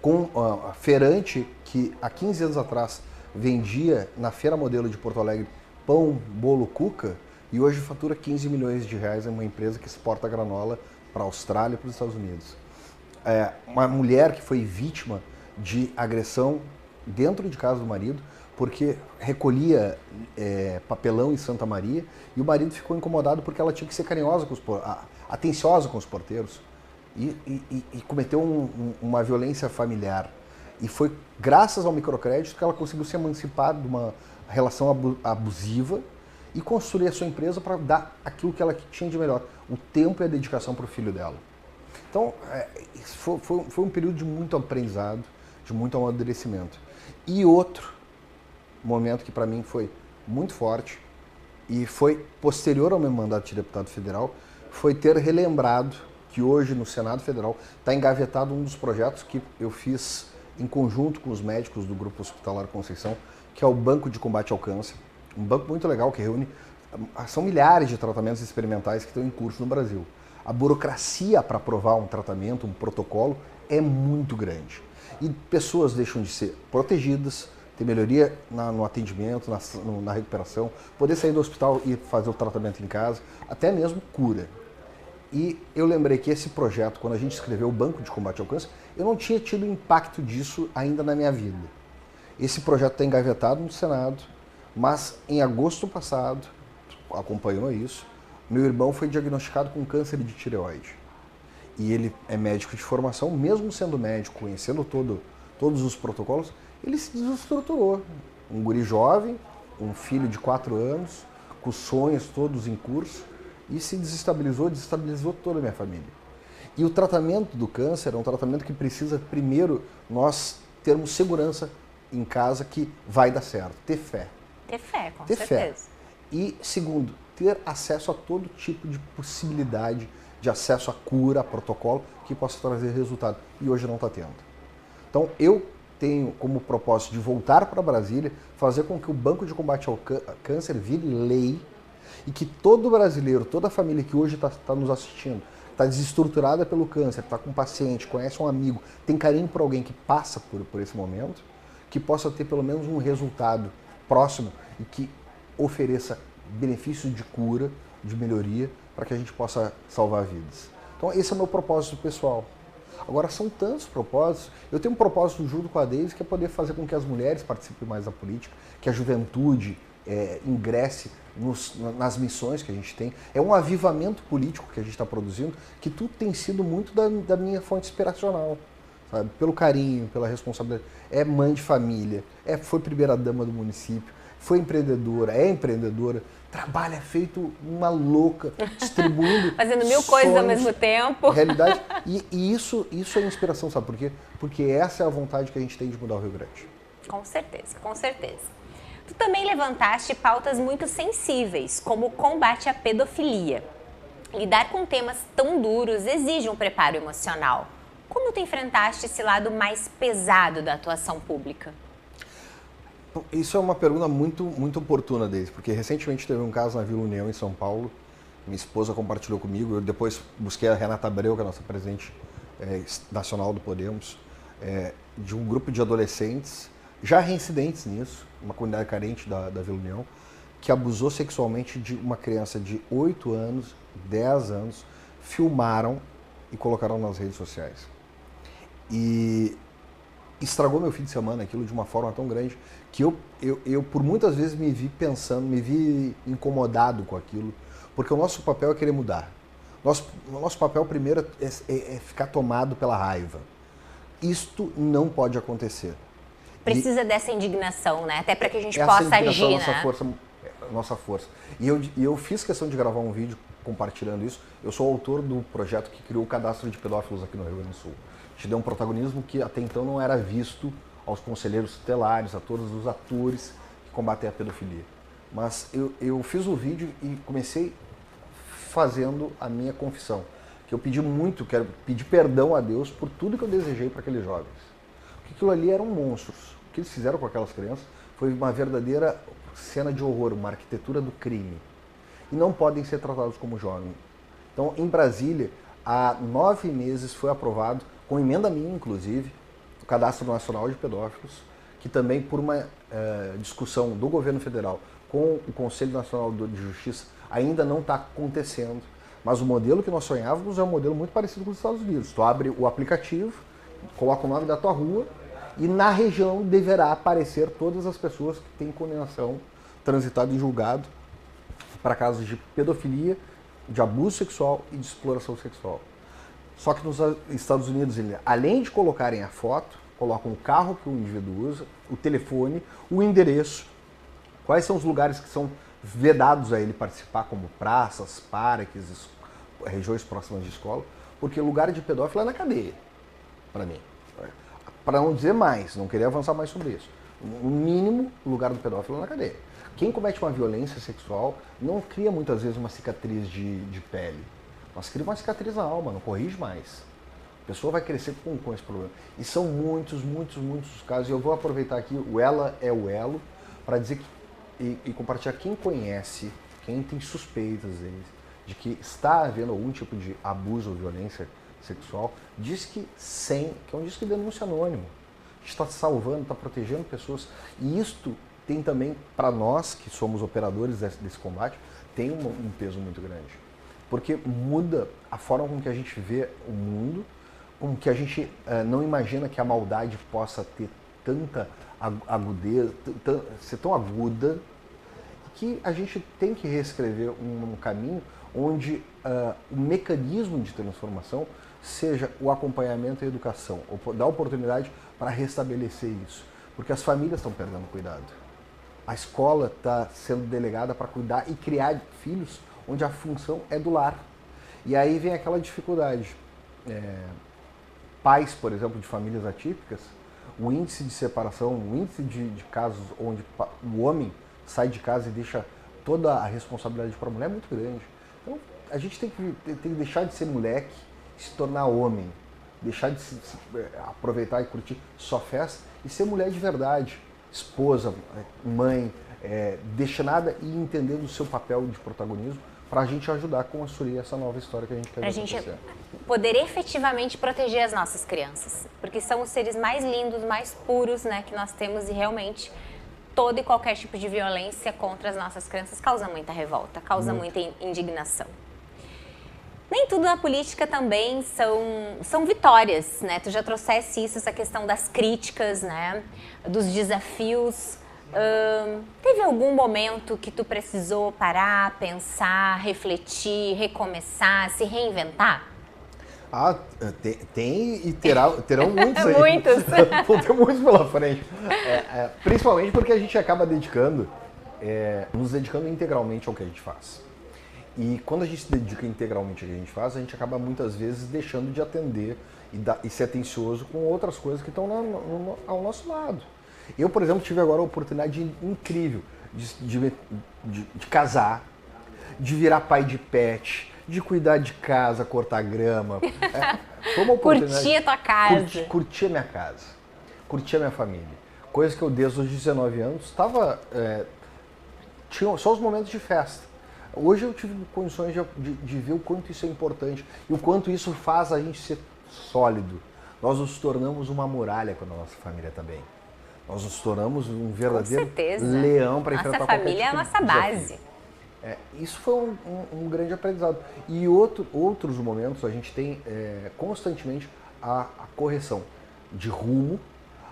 Speaker 4: Com a feirante que há 15 anos atrás vendia na Feira Modelo de Porto Alegre pão, bolo, cuca, e hoje fatura R$15 milhões em uma empresa que exporta granola para a Austrália e para os Estados Unidos. Uma mulher que foi vítima de agressão dentro de casa do marido, porque recolhia papelão em Santa Maria, e o marido ficou incomodado porque ela tinha que ser carinhosa, atenciosa com os porteiros, e cometeu uma violência familiar. E foi graças ao microcrédito que ela conseguiu se emancipar de uma relação abusiva e construir a sua empresa para dar aquilo que ela tinha de melhor, o tempo e a dedicação para o filho dela. Então, foi um período de muito aprendizado, de muito amadurecimento. E outro momento que para mim foi muito forte e foi posterior ao meu mandato de deputado federal, foi ter relembrado que hoje no Senado Federal está engavetado um dos projetos que eu fiz em conjunto com os médicos do Grupo Hospitalar Conceição, que é o Banco de Combate ao Câncer. Um banco muito legal que reúne, são milhares de tratamentos experimentais que estão em curso no Brasil. A burocracia para aprovar um tratamento, um protocolo, é muito grande. E pessoas deixam de ser protegidas, ter melhoria no atendimento, na recuperação, poder sair do hospital e fazer o tratamento em casa, até mesmo cura. E eu lembrei que esse projeto, quando a gente escreveu o Banco de Combate ao Câncer, eu não tinha tido impacto disso ainda na minha vida. Esse projeto está engavetado no Senado, mas em agosto passado, acompanhou isso, meu irmão foi diagnosticado com câncer de tireoide. E ele é médico de formação, mesmo sendo médico, conhecendo todos os protocolos, ele se desestruturou. Um guri jovem, um filho de 4 anos, com sonhos todos em curso, e se desestabilizou toda a minha família. E o tratamento do câncer é um tratamento que precisa, primeiro, nós termos segurança em casa que vai dar certo, ter fé.
Speaker 1: Ter fé, com
Speaker 4: ter
Speaker 1: certeza.
Speaker 4: Fé. E, segundo, ter acesso a todo tipo de possibilidade de acesso à cura, a protocolo, que possa trazer resultado. E hoje não está tendo. Então, eu tenho como propósito de voltar para Brasília, fazer com que o Banco de Combate ao Câncer vire lei e que todo brasileiro, toda família que hoje está nos assistindo, está desestruturada pelo câncer, está com um paciente, conhece um amigo, tem carinho por alguém que passa por esse momento, que possa ter pelo menos um resultado próximo e que ofereça benefícios de cura, de melhoria, para que a gente possa salvar vidas. Então esse é o meu propósito pessoal. Agora são tantos propósitos. Eu tenho um propósito junto com a Deise que é poder fazer com que as mulheres participem mais da política, que a juventude ingresse nas missões que a gente tem. É um avivamento político que a gente está produzindo, que tudo tem sido muito da minha fonte inspiracional. Sabe? Pelo carinho, pela responsabilidade. É mãe de família, foi primeira-dama do município, foi empreendedora, é empreendedora, trabalha feito uma louca, distribuindo
Speaker 1: fazendo mil coisas ao mesmo tempo.
Speaker 4: Realidade. E isso é inspiração, sabe por quê? Porque essa é a vontade que a gente tem de mudar o Rio Grande.
Speaker 1: Com certeza, com certeza. Tu também levantaste pautas muito sensíveis, como o combate à pedofilia. Lidar com temas tão duros exige um preparo emocional. Como tu enfrentaste esse lado mais pesado da atuação pública?
Speaker 4: Isso é uma pergunta muito, muito oportuna, Deise, porque recentemente teve um caso na Vila União, em São Paulo. Minha esposa compartilhou comigo, eu depois busquei a Renata Abreu, que é a nossa presidente nacional do Podemos, de um grupo de adolescentes, já reincidentes nisso, uma comunidade carente da Vila União, que abusou sexualmente de uma criança de 8 anos, 10 anos, filmaram e colocaram nas redes sociais. E estragou meu fim de semana aquilo de uma forma tão grande que eu por muitas vezes me vi pensando, me vi incomodado com aquilo, porque o nosso papel é querer mudar. O nosso papel primeiro é ficar tomado pela raiva. Isto não pode acontecer.
Speaker 1: Precisa dessa indignação, né? Até para que a gente possa agir,
Speaker 4: Nossa força. E eu fiz questão de gravar um vídeo compartilhando isso. Eu sou autor do projeto que criou o cadastro de pedófilos aqui no Rio Grande do Sul. Te deu um protagonismo que até então não era visto aos conselheiros tutelares, a todos os atores que combatem a pedofilia. Mas eu fiz o vídeo e comecei fazendo a minha confissão, que eu pedi muito, quero pedir perdão a Deus por tudo que eu desejei para aqueles jovens. Porque aquilo ali eram monstros. O que eles fizeram com aquelas crianças foi uma verdadeira cena de horror, uma arquitetura do crime. E não podem ser tratados como jovens. Então, em Brasília, há 9 meses foi aprovado, com emenda minha, inclusive, o Cadastro Nacional de Pedófilos, que também, por uma discussão do governo federal com o Conselho Nacional de Justiça, ainda não está acontecendo. Mas o modelo que nós sonhávamos é um modelo muito parecido com os Estados Unidos. Tu abre o aplicativo, coloca o nome da tua rua e na região deverá aparecer todas as pessoas que têm condenação, transitado em julgado para casos de pedofilia, de abuso sexual e de exploração sexual. Só que nos Estados Unidos, além de colocarem a foto, colocam o carro que o indivíduo usa, o telefone, o endereço, quais são os lugares que são vedados a ele participar, como praças, parques, regiões próximas de escola, porque lugar de pedófilo é na cadeia, para mim. Para não dizer mais, não querer avançar mais sobre isso. O mínimo, o lugar do pedófilo é na cadeia. Quem comete uma violência sexual não cria muitas vezes uma cicatriz de pele, mas cria uma cicatriz na alma, não corrige mais. A pessoa vai crescer com esse problema. E são muitos casos, e eu vou aproveitar aqui, o Ela é o Elo, para dizer que e compartilhar quem conhece, quem tem suspeitas de que está havendo algum tipo de abuso ou violência sexual, diz que é um disco de denúncia anônimo. A gente está salvando, está protegendo pessoas. E isto tem também, para nós que somos operadores desse combate, tem um peso muito grande. Porque muda a forma com que a gente vê o mundo, com que a gente não imagina que a maldade possa ter tanta agudeza, ser tão aguda, que a gente tem que reescrever um caminho onde o mecanismo de transformação seja o acompanhamento e a educação, dar oportunidade para restabelecer isso. Porque as famílias estão perdendo cuidado. A escola está sendo delegada para cuidar e criar filhos onde a função é do lar. E aí vem aquela dificuldade. Pais, por exemplo, de famílias atípicas, o índice de separação, o índice de casos onde o homem sai de casa e deixa toda a responsabilidade para a mulher é muito grande. Então, a gente tem que deixar de ser moleque, se tornar homem, deixar de aproveitar e curtir só festa e ser mulher de verdade, esposa, mãe, destinada e entendendo o seu papel de protagonismo para a gente ajudar a construir essa nova história que a gente quer ver acontecer.
Speaker 1: Para a gente poder efetivamente proteger as nossas crianças, porque são os seres mais lindos, mais puros, né, que nós temos e realmente todo e qualquer tipo de violência contra as nossas crianças causa muita revolta, causa muita indignação. Nem tudo na política também são vitórias, né? Tu já trouxesse isso, essa questão das críticas, né? Dos desafios. Teve algum momento que tu precisou parar, pensar, refletir, recomeçar, se reinventar?
Speaker 4: Tem e terão muitos aí.
Speaker 1: Muitos.
Speaker 4: Vão ter muitos pela frente. Principalmente porque a gente acaba nos dedicando integralmente ao que a gente faz. E quando a gente se dedica integralmente ao que a gente faz, a gente acaba muitas vezes deixando de atender e ser atencioso com outras coisas que estão ao nosso lado. Eu, por exemplo, tive agora a oportunidade incrível de casar, de virar pai de pet, de cuidar de casa, cortar grama. Foi uma oportunidade.
Speaker 1: Curtir a tua casa.
Speaker 4: Curtir a minha casa, curtir a minha família. Coisa que eu, desde os 19 anos, tinha só os momentos de festa. Hoje eu tive condições de ver o quanto isso é importante e o quanto isso faz a gente ser sólido. Nós nos tornamos uma muralha com a nossa família também. Nós nos tornamos um verdadeiro leão para enfrentar qualquer tipo de desafio.
Speaker 1: Nossa família é a nossa base.
Speaker 4: Isso foi um grande aprendizado. E outros momentos a gente tem constantemente a correção de rumo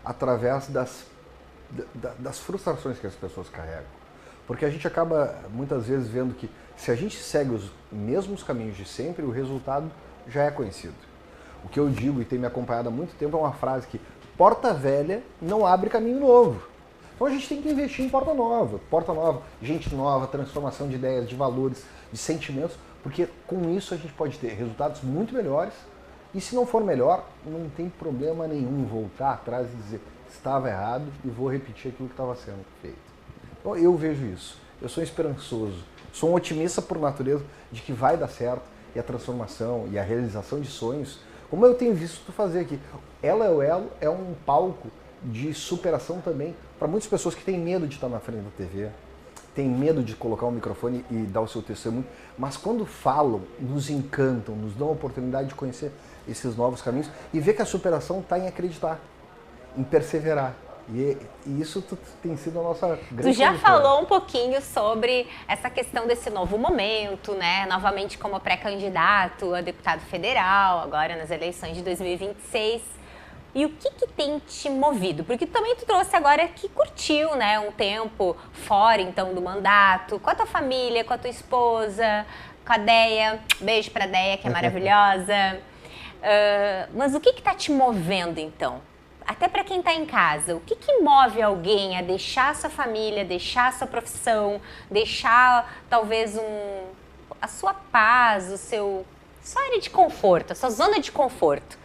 Speaker 4: através das frustrações que as pessoas carregam. Porque a gente acaba muitas vezes vendo que se a gente segue os mesmos caminhos de sempre, o resultado já é conhecido. O que eu digo e tem me acompanhado há muito tempo é uma frase que porta velha não abre caminho novo. Então a gente tem que investir em porta nova, gente nova, transformação de ideias, de valores, de sentimentos, porque com isso a gente pode ter resultados muito melhores e se não for melhor, não tem problema nenhum voltar atrás e dizer estava errado e vou repetir aquilo que estava sendo feito. Então eu vejo isso, eu sou esperançoso, sou um otimista por natureza de que vai dar certo e a transformação e a realização de sonhos, como eu tenho visto tu fazer aqui. Ela é o Elo, é um palco de superação também para muitas pessoas que têm medo de estar na frente da TV, têm medo de colocar um microfone e dar o seu testemunho, mas quando falam, nos encantam, nos dão a oportunidade de conhecer esses novos caminhos e ver que a superação está em acreditar, em perseverar. E isso tem sido a nossa grande...
Speaker 1: Tu já falou um pouquinho sobre essa questão desse novo momento, né? Novamente como pré-candidato a deputado federal, agora nas eleições de 2026. E o que tem te movido? Porque também tu trouxe agora que curtiu, né? Um tempo fora, então, do mandato, com a tua família, com a tua esposa, com a Deia. Beijo pra Deia, que é maravilhosa. Mas o que tá te movendo, então? Até para quem está em casa, o que move alguém a deixar a sua família, deixar a sua profissão, deixar talvez a sua paz, sua área de conforto, a sua zona de conforto,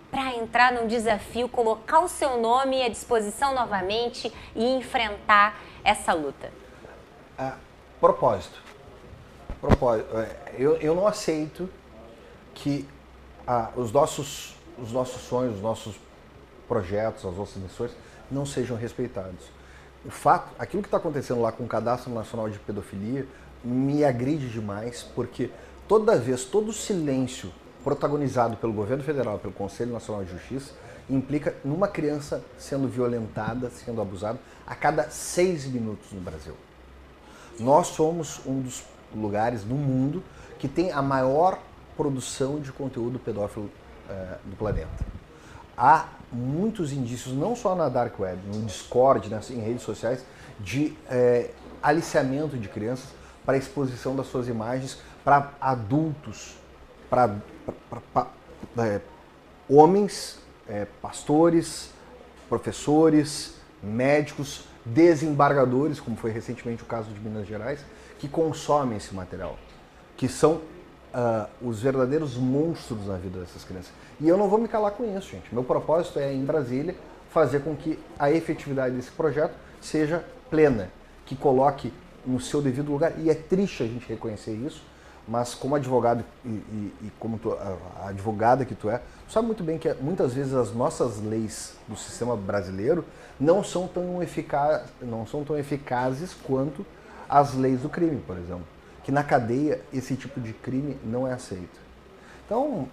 Speaker 1: para entrar num desafio, colocar o seu nome à disposição novamente e enfrentar essa luta?
Speaker 4: Propósito. Eu não aceito que os nossos sonhos, os nossos projetos, as nossas missões não sejam respeitados. Aquilo que está acontecendo lá com o Cadastro Nacional de Pedofilia me agride demais, porque toda vez, todo o silêncio protagonizado pelo governo federal, pelo Conselho Nacional de Justiça, implica numa criança sendo violentada, sendo abusada a cada 6 minutos no Brasil. Nós somos um dos lugares no mundo que tem a maior produção de conteúdo pedófilo do planeta. há muitos indícios, não só na Dark Web, no Discord, em redes sociais, de aliciamento de crianças para a exposição das suas imagens para adultos, para homens, pastores, professores, médicos, desembargadores, como foi recentemente o caso de Minas Gerais, que consomem esse material, que são os verdadeiros monstros na vida dessas crianças. E eu não vou me calar com isso, gente. Meu propósito é, em Brasília, fazer com que a efetividade desse projeto seja plena, que coloque no seu devido lugar. E é triste a gente reconhecer isso, mas como advogado e como a advogada que tu sabe muito bem que muitas vezes as nossas leis do sistema brasileiro não são tão eficazes quanto as leis do crime, por exemplo. Que na cadeia esse tipo de crime não é aceito. Então,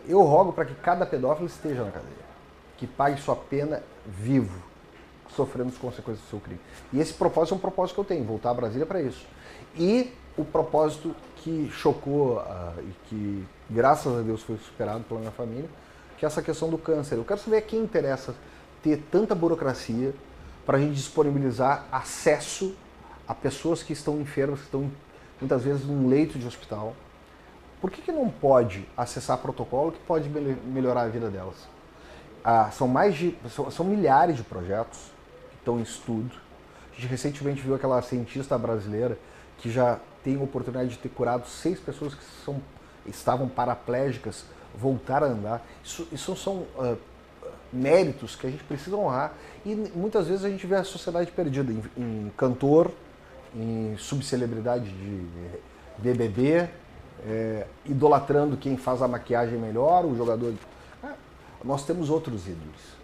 Speaker 4: eu rogo para que cada pedófilo esteja na cadeia, que pague sua pena vivo, sofrendo as consequências do seu crime. E esse propósito é um propósito que eu tenho, voltar a Brasília para isso. E o propósito que chocou e que, graças a Deus, foi superado pela minha família, que é essa questão do câncer. Eu quero saber a quem interessa ter tanta burocracia para a gente disponibilizar acesso a pessoas que estão enfermas, que estão muitas vezes num leito de hospital. Por que não pode acessar protocolo que pode melhorar a vida delas? São milhares de projetos que estão em estudo. A gente recentemente viu aquela cientista brasileira que já tem a oportunidade de ter curado 6 pessoas que estavam paraplégicas, voltar a andar. Isso são méritos que a gente precisa honrar. E muitas vezes a gente vê a sociedade perdida em cantor, em subcelebridade de BBB, idolatrando quem faz a maquiagem melhor, o jogador. Nós temos outros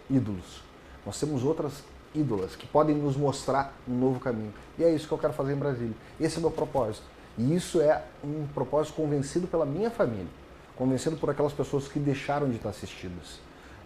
Speaker 4: ídolos. Nós temos outras ídolas que podem nos mostrar um novo caminho. E é isso que eu quero fazer em Brasília. Esse é o meu propósito. E isso é um propósito convencido pela minha família, convencido por aquelas pessoas que deixaram de estar assistidas.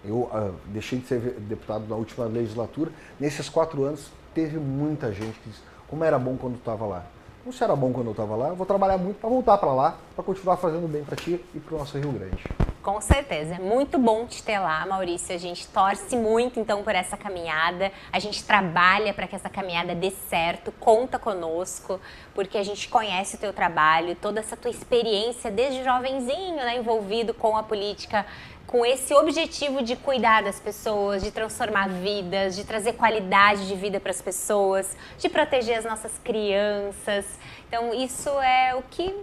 Speaker 4: Eu deixei de ser deputado na última legislatura. Nesses 4 anos, teve muita gente que disse: como era bom quando tu estava lá. Não se era bom quando eu estava lá, eu vou trabalhar muito para voltar para lá, para continuar fazendo bem para ti e para o nosso Rio Grande.
Speaker 1: Com certeza, é muito bom te ter lá, Maurício. A gente torce muito então por essa caminhada, a gente trabalha para que essa caminhada dê certo, conta conosco, porque a gente conhece o teu trabalho, toda essa tua experiência desde jovenzinho, né, envolvido com a política, com esse objetivo de cuidar das pessoas, de transformar vidas, de trazer qualidade de vida para as pessoas, de proteger as nossas crianças. Então isso é o que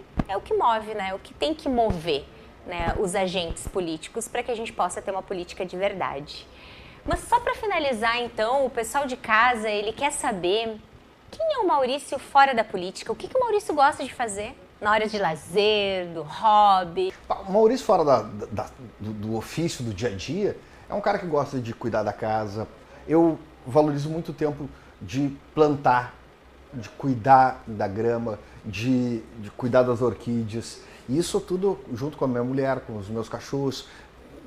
Speaker 1: move, né? O que tem que mover, né, os agentes políticos para que a gente possa ter uma política de verdade. Mas só para finalizar, então, o pessoal de casa, ele quer saber quem é o Maurício fora da política, o que o Maurício gosta de fazer na hora de lazer, do hobby.
Speaker 4: O Maurício fora do ofício, do dia a dia, é um cara que gosta de cuidar da casa. Eu valorizo muito o tempo de plantar, de cuidar da grama, de cuidar das orquídeas. Isso tudo junto com a minha mulher, com os meus cachorros.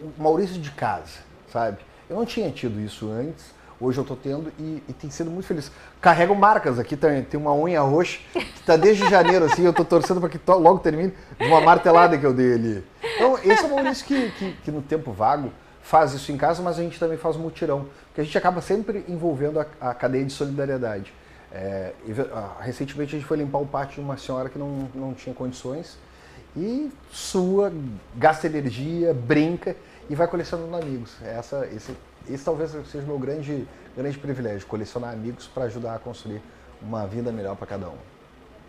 Speaker 4: O Maurício de casa, sabe? Eu não tinha tido isso antes, hoje eu estou tendo e tem sido muito feliz. Carrego marcas aqui, tem uma unha roxa que está desde janeiro, assim, eu estou torcendo para que logo termine de uma martelada que eu dei ali. Então, esse é o Maurício que no tempo vago faz isso em casa, mas a gente também faz mutirão, porque a gente acaba sempre envolvendo a cadeia de solidariedade. Recentemente a gente foi limpar o pátio de uma senhora que não tinha condições, e gasta energia, brinca e vai colecionando amigos. Esse talvez seja o meu grande privilégio, colecionar amigos para ajudar a construir uma vida melhor para cada um.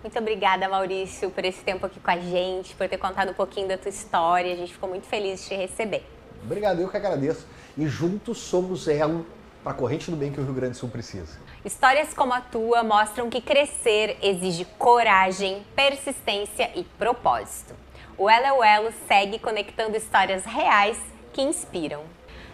Speaker 1: Muito obrigada, Maurício, por esse tempo aqui com a gente, por ter contado um pouquinho da tua história. A gente ficou muito feliz de te receber.
Speaker 4: Obrigado, eu que agradeço. E juntos somos elo para a corrente do bem que o Rio Grande do Sul precisa.
Speaker 1: Histórias como a tua mostram que crescer exige coragem, persistência e propósito. O Elo é o Elo segue conectando histórias reais que inspiram.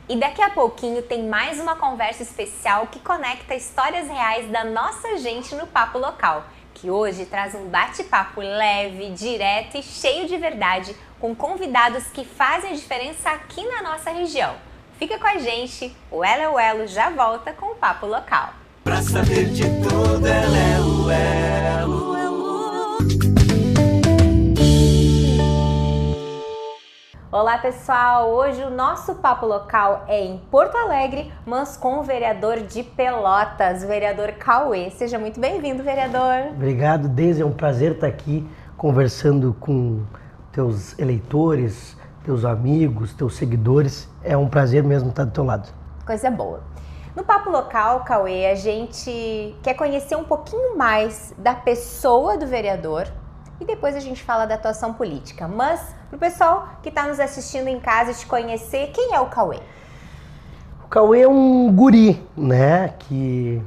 Speaker 1: E daqui a pouquinho tem mais uma conversa especial que conecta histórias reais da nossa gente no Papo Local, que hoje traz um bate-papo leve, direto e cheio de verdade, com convidados que fazem a diferença aqui na nossa região. Fica com a gente, o Elo é o Elo já volta com o Papo Local.
Speaker 3: Pra saber de tudo, ela é o Elo.
Speaker 1: Olá pessoal, hoje o nosso papo local é em Porto Alegre, mas com o vereador de Pelotas, o vereador Cauê. Seja muito bem-vindo, vereador.
Speaker 5: Obrigado, Deise, é um prazer estar aqui conversando com teus eleitores, teus amigos, teus seguidores. É um prazer mesmo estar do teu lado.
Speaker 1: Coisa boa. No papo local, Cauê, a gente quer conhecer um pouquinho mais da pessoa do vereador e depois a gente fala da atuação política. Mas, para o pessoal que está nos assistindo em casa te conhecer, quem é o Cauê?
Speaker 5: O Cauê é um guri, né, que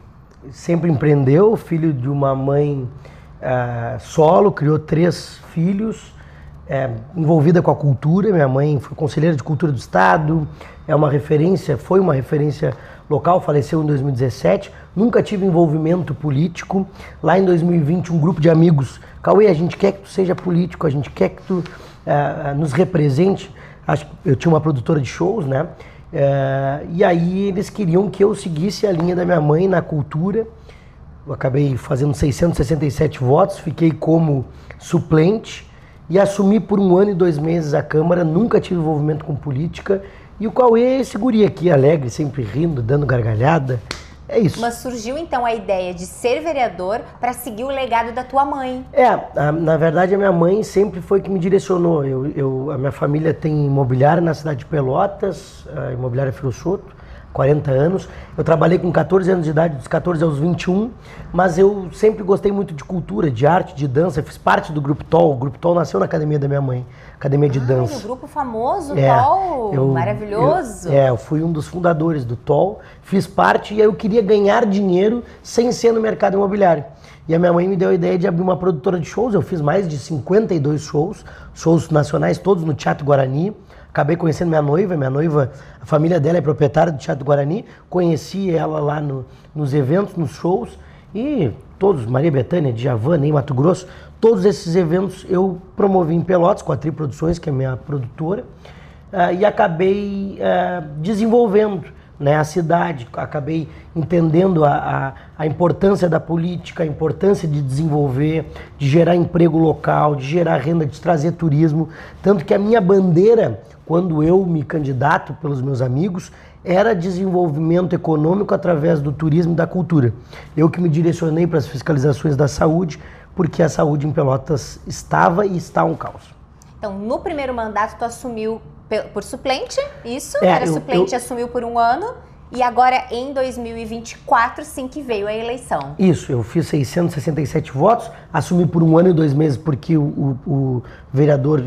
Speaker 5: sempre empreendeu, filho de uma mãe solo, criou 3 filhos, envolvida com a cultura. Minha mãe foi conselheira de cultura do estado, foi uma referência local, faleceu em 2017, nunca tive envolvimento político. Lá em 2020, um grupo de amigos, Cauê, a gente quer que tu seja político, a gente quer que tu nos represente. Eu tinha uma produtora de shows, né? E aí eles queriam que eu seguisse a linha da minha mãe na cultura. Eu acabei fazendo 667 votos, fiquei como suplente e assumi por 1 ano e 2 meses a Câmara, nunca tive envolvimento com política. E o Cauê é esse guri aqui, alegre, sempre rindo, dando gargalhada. É isso.
Speaker 1: Mas surgiu então a ideia de ser vereador para seguir o legado da tua mãe.
Speaker 5: Na verdade a minha mãe sempre foi que me direcionou. A minha família tem imobiliária na cidade de Pelotas, a imobiliária Filho Soto, 40 anos. Eu trabalhei com 14 anos de idade, dos 14 aos 21, mas eu sempre gostei muito de cultura, de arte, de dança. Eu fiz parte do Grupo TOL. O Grupo TOL nasceu na academia da minha mãe, academia de dança.
Speaker 1: O grupo famoso, TOL, maravilhoso.
Speaker 5: Eu fui um dos fundadores do TOL, fiz parte e eu queria ganhar dinheiro sem ser no mercado imobiliário. E a minha mãe me deu a ideia de abrir uma produtora de shows. Eu fiz mais de 52 shows nacionais, todos no Teatro Guarani. Acabei conhecendo minha noiva, a família dela é proprietária do Teatro Guarani, conheci ela lá nos eventos, nos shows, e todos, Maria Bethânia, Djavan, Ney Mato Grosso, todos esses eventos eu promovi em Pelotas, com a Tri Produções, que é a minha produtora, e acabei desenvolvendo, né, a cidade, acabei entendendo a importância da política, a importância de desenvolver, de gerar emprego local, de gerar renda, de trazer turismo, tanto que a minha bandeira, quando eu me candidato pelos meus amigos, era desenvolvimento econômico através do turismo e da cultura. Eu que me direcionei para as fiscalizações da saúde, porque a saúde em Pelotas estava e está um caos.
Speaker 1: Então, no primeiro mandato, tu assumiu por suplente, isso? Era suplente, assumiu por 1 ano. E agora, em 2024, sim que veio a eleição.
Speaker 5: Isso, eu fiz 667 votos, assumi por 1 ano e 2 meses porque o vereador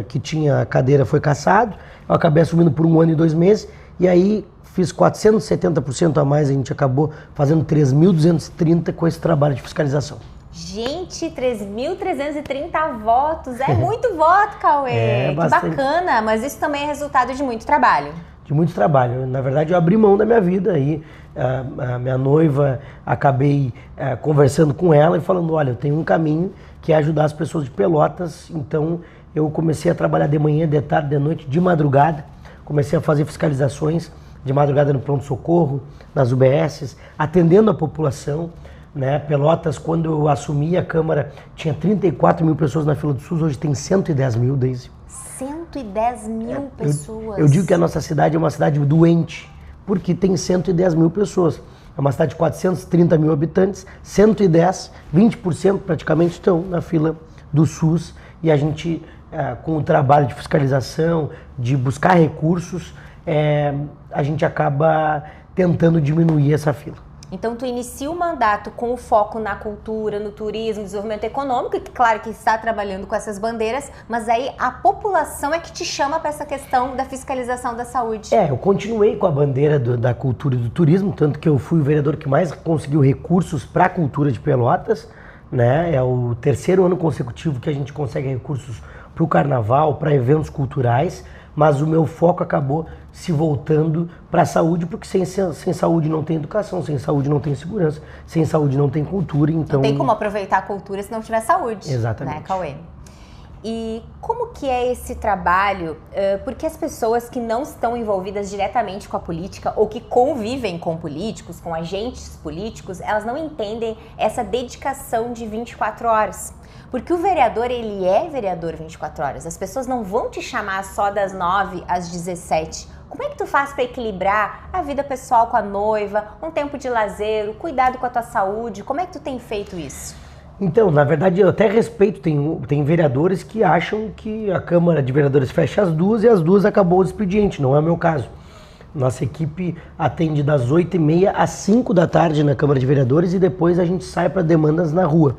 Speaker 5: que tinha a cadeira foi cassado. Eu acabei assumindo por 1 ano e 2 meses e aí fiz 470% a mais, a gente acabou fazendo 3.230 com esse trabalho de fiscalização.
Speaker 1: Gente, 3.330 votos, é muito voto, Cauê, que bacana, mas isso também é resultado de muito trabalho.
Speaker 5: De muito trabalho. Na verdade, eu abri mão da minha vida aí. A minha noiva, acabei conversando com ela e falando, olha, eu tenho um caminho que é ajudar as pessoas de Pelotas. Então, eu comecei a trabalhar de manhã, de tarde, de noite, de madrugada. Comecei a fazer fiscalizações de madrugada no pronto-socorro, nas UBSs, atendendo a população, né? Pelotas, quando eu assumi a Câmara, tinha 34 mil pessoas na fila do SUS, hoje tem 110 mil, Deise.
Speaker 1: 110 mil pessoas.
Speaker 5: Eu digo que a nossa cidade é uma cidade doente, porque tem 110 mil pessoas. É uma cidade de 430 mil habitantes, 110, 20% praticamente estão na fila do SUS. E a gente, com o trabalho de fiscalização, de buscar recursos, a gente acaba tentando diminuir essa fila.
Speaker 1: Então, tu inicia o mandato com o foco na cultura, no turismo, desenvolvimento econômico, e claro que está trabalhando com essas bandeiras, mas aí a população é que te chama para essa questão da fiscalização da saúde.
Speaker 5: Eu continuei com a bandeira da cultura e do turismo, tanto que eu fui o vereador que mais conseguiu recursos para a cultura de Pelotas, né? É o 3º ano consecutivo que a gente consegue recursos para o carnaval, para eventos culturais, mas o meu foco acabou se voltando para a saúde, porque sem saúde não tem educação, sem saúde não tem segurança, sem saúde não tem cultura, então...
Speaker 1: Não tem como aproveitar a cultura se não tiver saúde.
Speaker 5: Exatamente.
Speaker 1: Né, Cauê? E como que é esse trabalho? Porque as pessoas que não estão envolvidas diretamente com a política ou que convivem com políticos, com agentes políticos, elas não entendem essa dedicação de 24 horas. Porque o vereador, ele é vereador 24 horas. As pessoas não vão te chamar só das 9 às 17. Como é que tu faz para equilibrar a vida pessoal com a noiva, um tempo de lazer, o cuidado com a tua saúde? Como é que tu tem feito isso?
Speaker 5: Então, na verdade, eu até respeito, tem vereadores que acham que a Câmara de Vereadores fecha às 2 e às 2 acabou o expediente, não é o meu caso. Nossa equipe atende das 8h30 às 5 da tarde na Câmara de Vereadores e depois a gente sai para demandas na rua.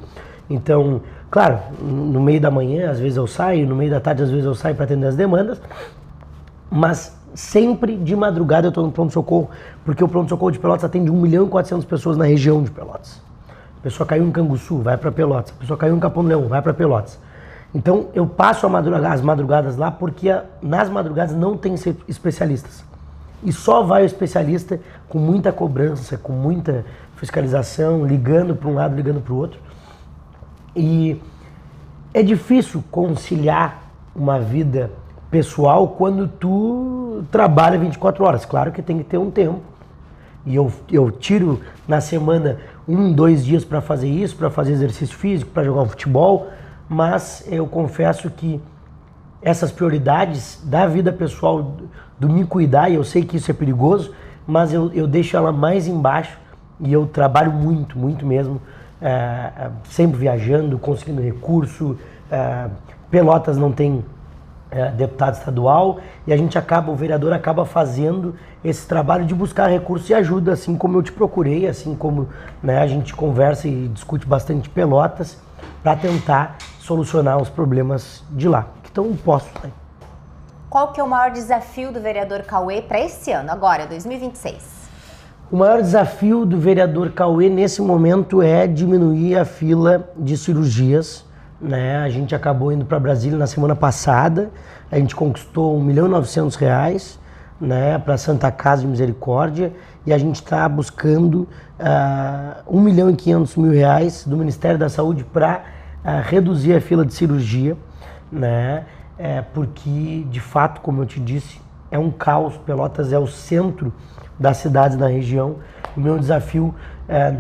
Speaker 5: Então, claro, no meio da manhã às vezes eu saio, no meio da tarde às vezes eu saio para atender as demandas, mas sempre de madrugada eu estou no pronto-socorro, porque o pronto-socorro de Pelotas atende 1.400.000 pessoas na região de Pelotas. A pessoa caiu em Canguçu, vai para Pelotas. A pessoa caiu em Capão do Leão, vai para Pelotas. Então eu passo as madrugadas lá porque nas madrugadas não tem especialistas. E só vai o especialista com muita cobrança, com muita fiscalização, ligando para um lado, ligando para o outro. E é difícil conciliar uma vida pessoal quando tu trabalha 24 horas. Claro que tem que ter um tempo. E eu tiro na semana 1-2 dias para fazer isso, para fazer exercício físico, para jogar um futebol, mas eu confesso que essas prioridades da vida pessoal, do me cuidar, e eu sei que isso é perigoso, mas eu deixo ela mais embaixo e eu trabalho muito, muito mesmo, sempre viajando, conseguindo recurso. Pelotas não tem deputado estadual e o vereador acaba fazendo esse trabalho de buscar recursos e ajuda, assim como eu te procurei, assim como, né, a gente conversa e discute bastante Pelotas para tentar solucionar os problemas de lá, que estão postos. Né?
Speaker 1: Qual que é o maior desafio do vereador Cauê para esse ano, agora, 2026?
Speaker 5: O maior desafio do vereador Cauê nesse momento é diminuir a fila de cirurgias. Né? A gente acabou indo para Brasília na semana passada, a gente conquistou R$1.900.000, né, para Santa Casa de Misericórdia, e a gente está buscando R$1.500.000 do Ministério da Saúde para reduzir a fila de cirurgia, né? Porque, de fato, como eu te disse, é um caos. Pelotas é o centro das cidades da região. O meu desafio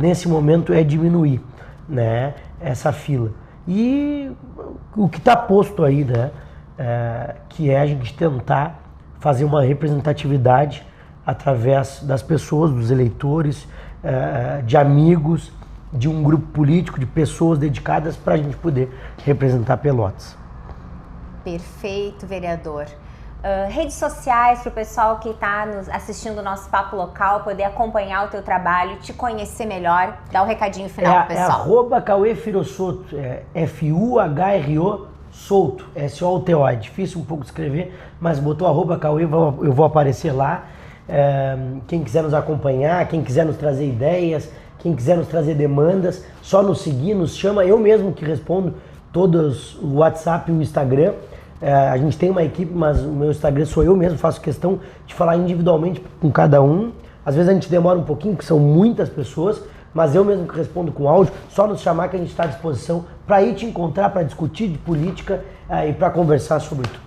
Speaker 5: nesse momento é diminuir, né, essa fila. E o que está posto aí, né, que é a gente tentar fazer uma representatividade através das pessoas, dos eleitores, de amigos, de um grupo político, de pessoas dedicadas para a gente poder representar Pelotas.
Speaker 1: Perfeito, vereador. Redes sociais para o pessoal que está assistindo o nosso Papo Local poder acompanhar o teu trabalho, te conhecer melhor, dá um recadinho final pro pessoal.
Speaker 5: @Cauê Firosoto, F-U-H-R-O Souto, S-O-T-O. É difícil um pouco de escrever, mas botou @Cauê, eu vou aparecer lá. Quem quiser nos acompanhar, quem quiser nos trazer ideias, quem quiser nos trazer demandas, só nos seguir, nos chama. Eu mesmo que respondo todos o WhatsApp e o Instagram. A gente tem uma equipe, mas o meu Instagram sou eu mesmo, faço questão de falar individualmente com cada um. Às vezes a gente demora um pouquinho, porque são muitas pessoas, mas eu mesmo que respondo com áudio, só nos chamar que a gente está à disposição para ir te encontrar, para discutir de política e para conversar sobre tudo.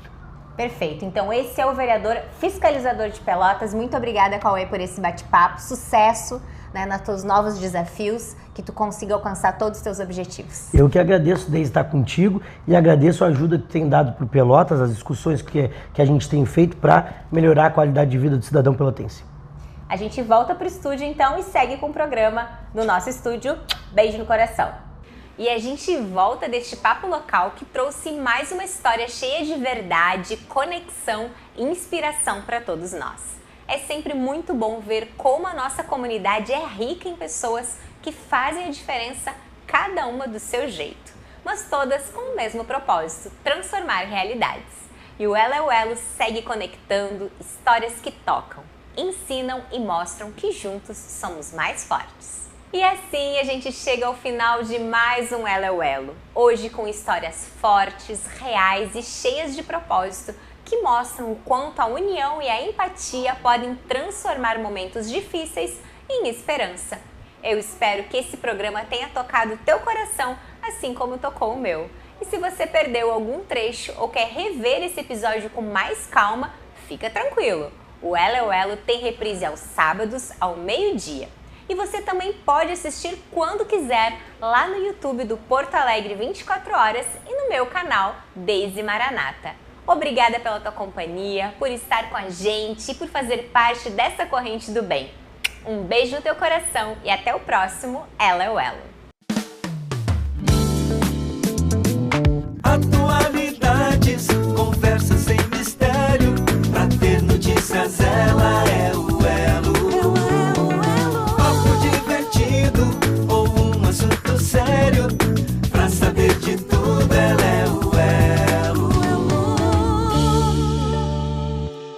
Speaker 1: Perfeito, então esse é o vereador fiscalizador de Pelotas. Muito obrigada, Cauê, por esse bate-papo. Sucesso, né, nos teus novos desafios, que tu consiga alcançar todos os teus objetivos.
Speaker 5: Eu que agradeço de estar contigo e agradeço a ajuda que tu tem dado para o Pelotas, as discussões que a gente tem feito para melhorar a qualidade de vida do cidadão pelotense.
Speaker 1: A gente volta para o estúdio então e segue com o programa no nosso estúdio. Beijo no coração. E a gente volta deste Papo Local que trouxe mais uma história cheia de verdade, conexão e inspiração para todos nós. É sempre muito bom ver como a nossa comunidade é rica em pessoas que fazem a diferença, cada uma do seu jeito, mas todas com o mesmo propósito, transformar realidades. E o Elo é o Elo segue conectando histórias que tocam, ensinam e mostram que juntos somos mais fortes. E assim a gente chega ao final de mais um Elo é o Elo, hoje com histórias fortes, reais e cheias de propósito, que mostram o quanto a união e a empatia podem transformar momentos difíceis em esperança. Eu espero que esse programa tenha tocado o teu coração, assim como tocou o meu. E se você perdeu algum trecho ou quer rever esse episódio com mais calma, fica tranquilo. O Elo é o Elo tem reprise aos sábados, ao meio-dia. E você também pode assistir quando quiser lá no YouTube do Porto Alegre 24 Horas e no meu canal Daisy Maranata. Obrigada pela tua companhia, por estar com a gente e por fazer parte dessa corrente do bem. Um beijo no teu coração e até o próximo Elo é o Elo.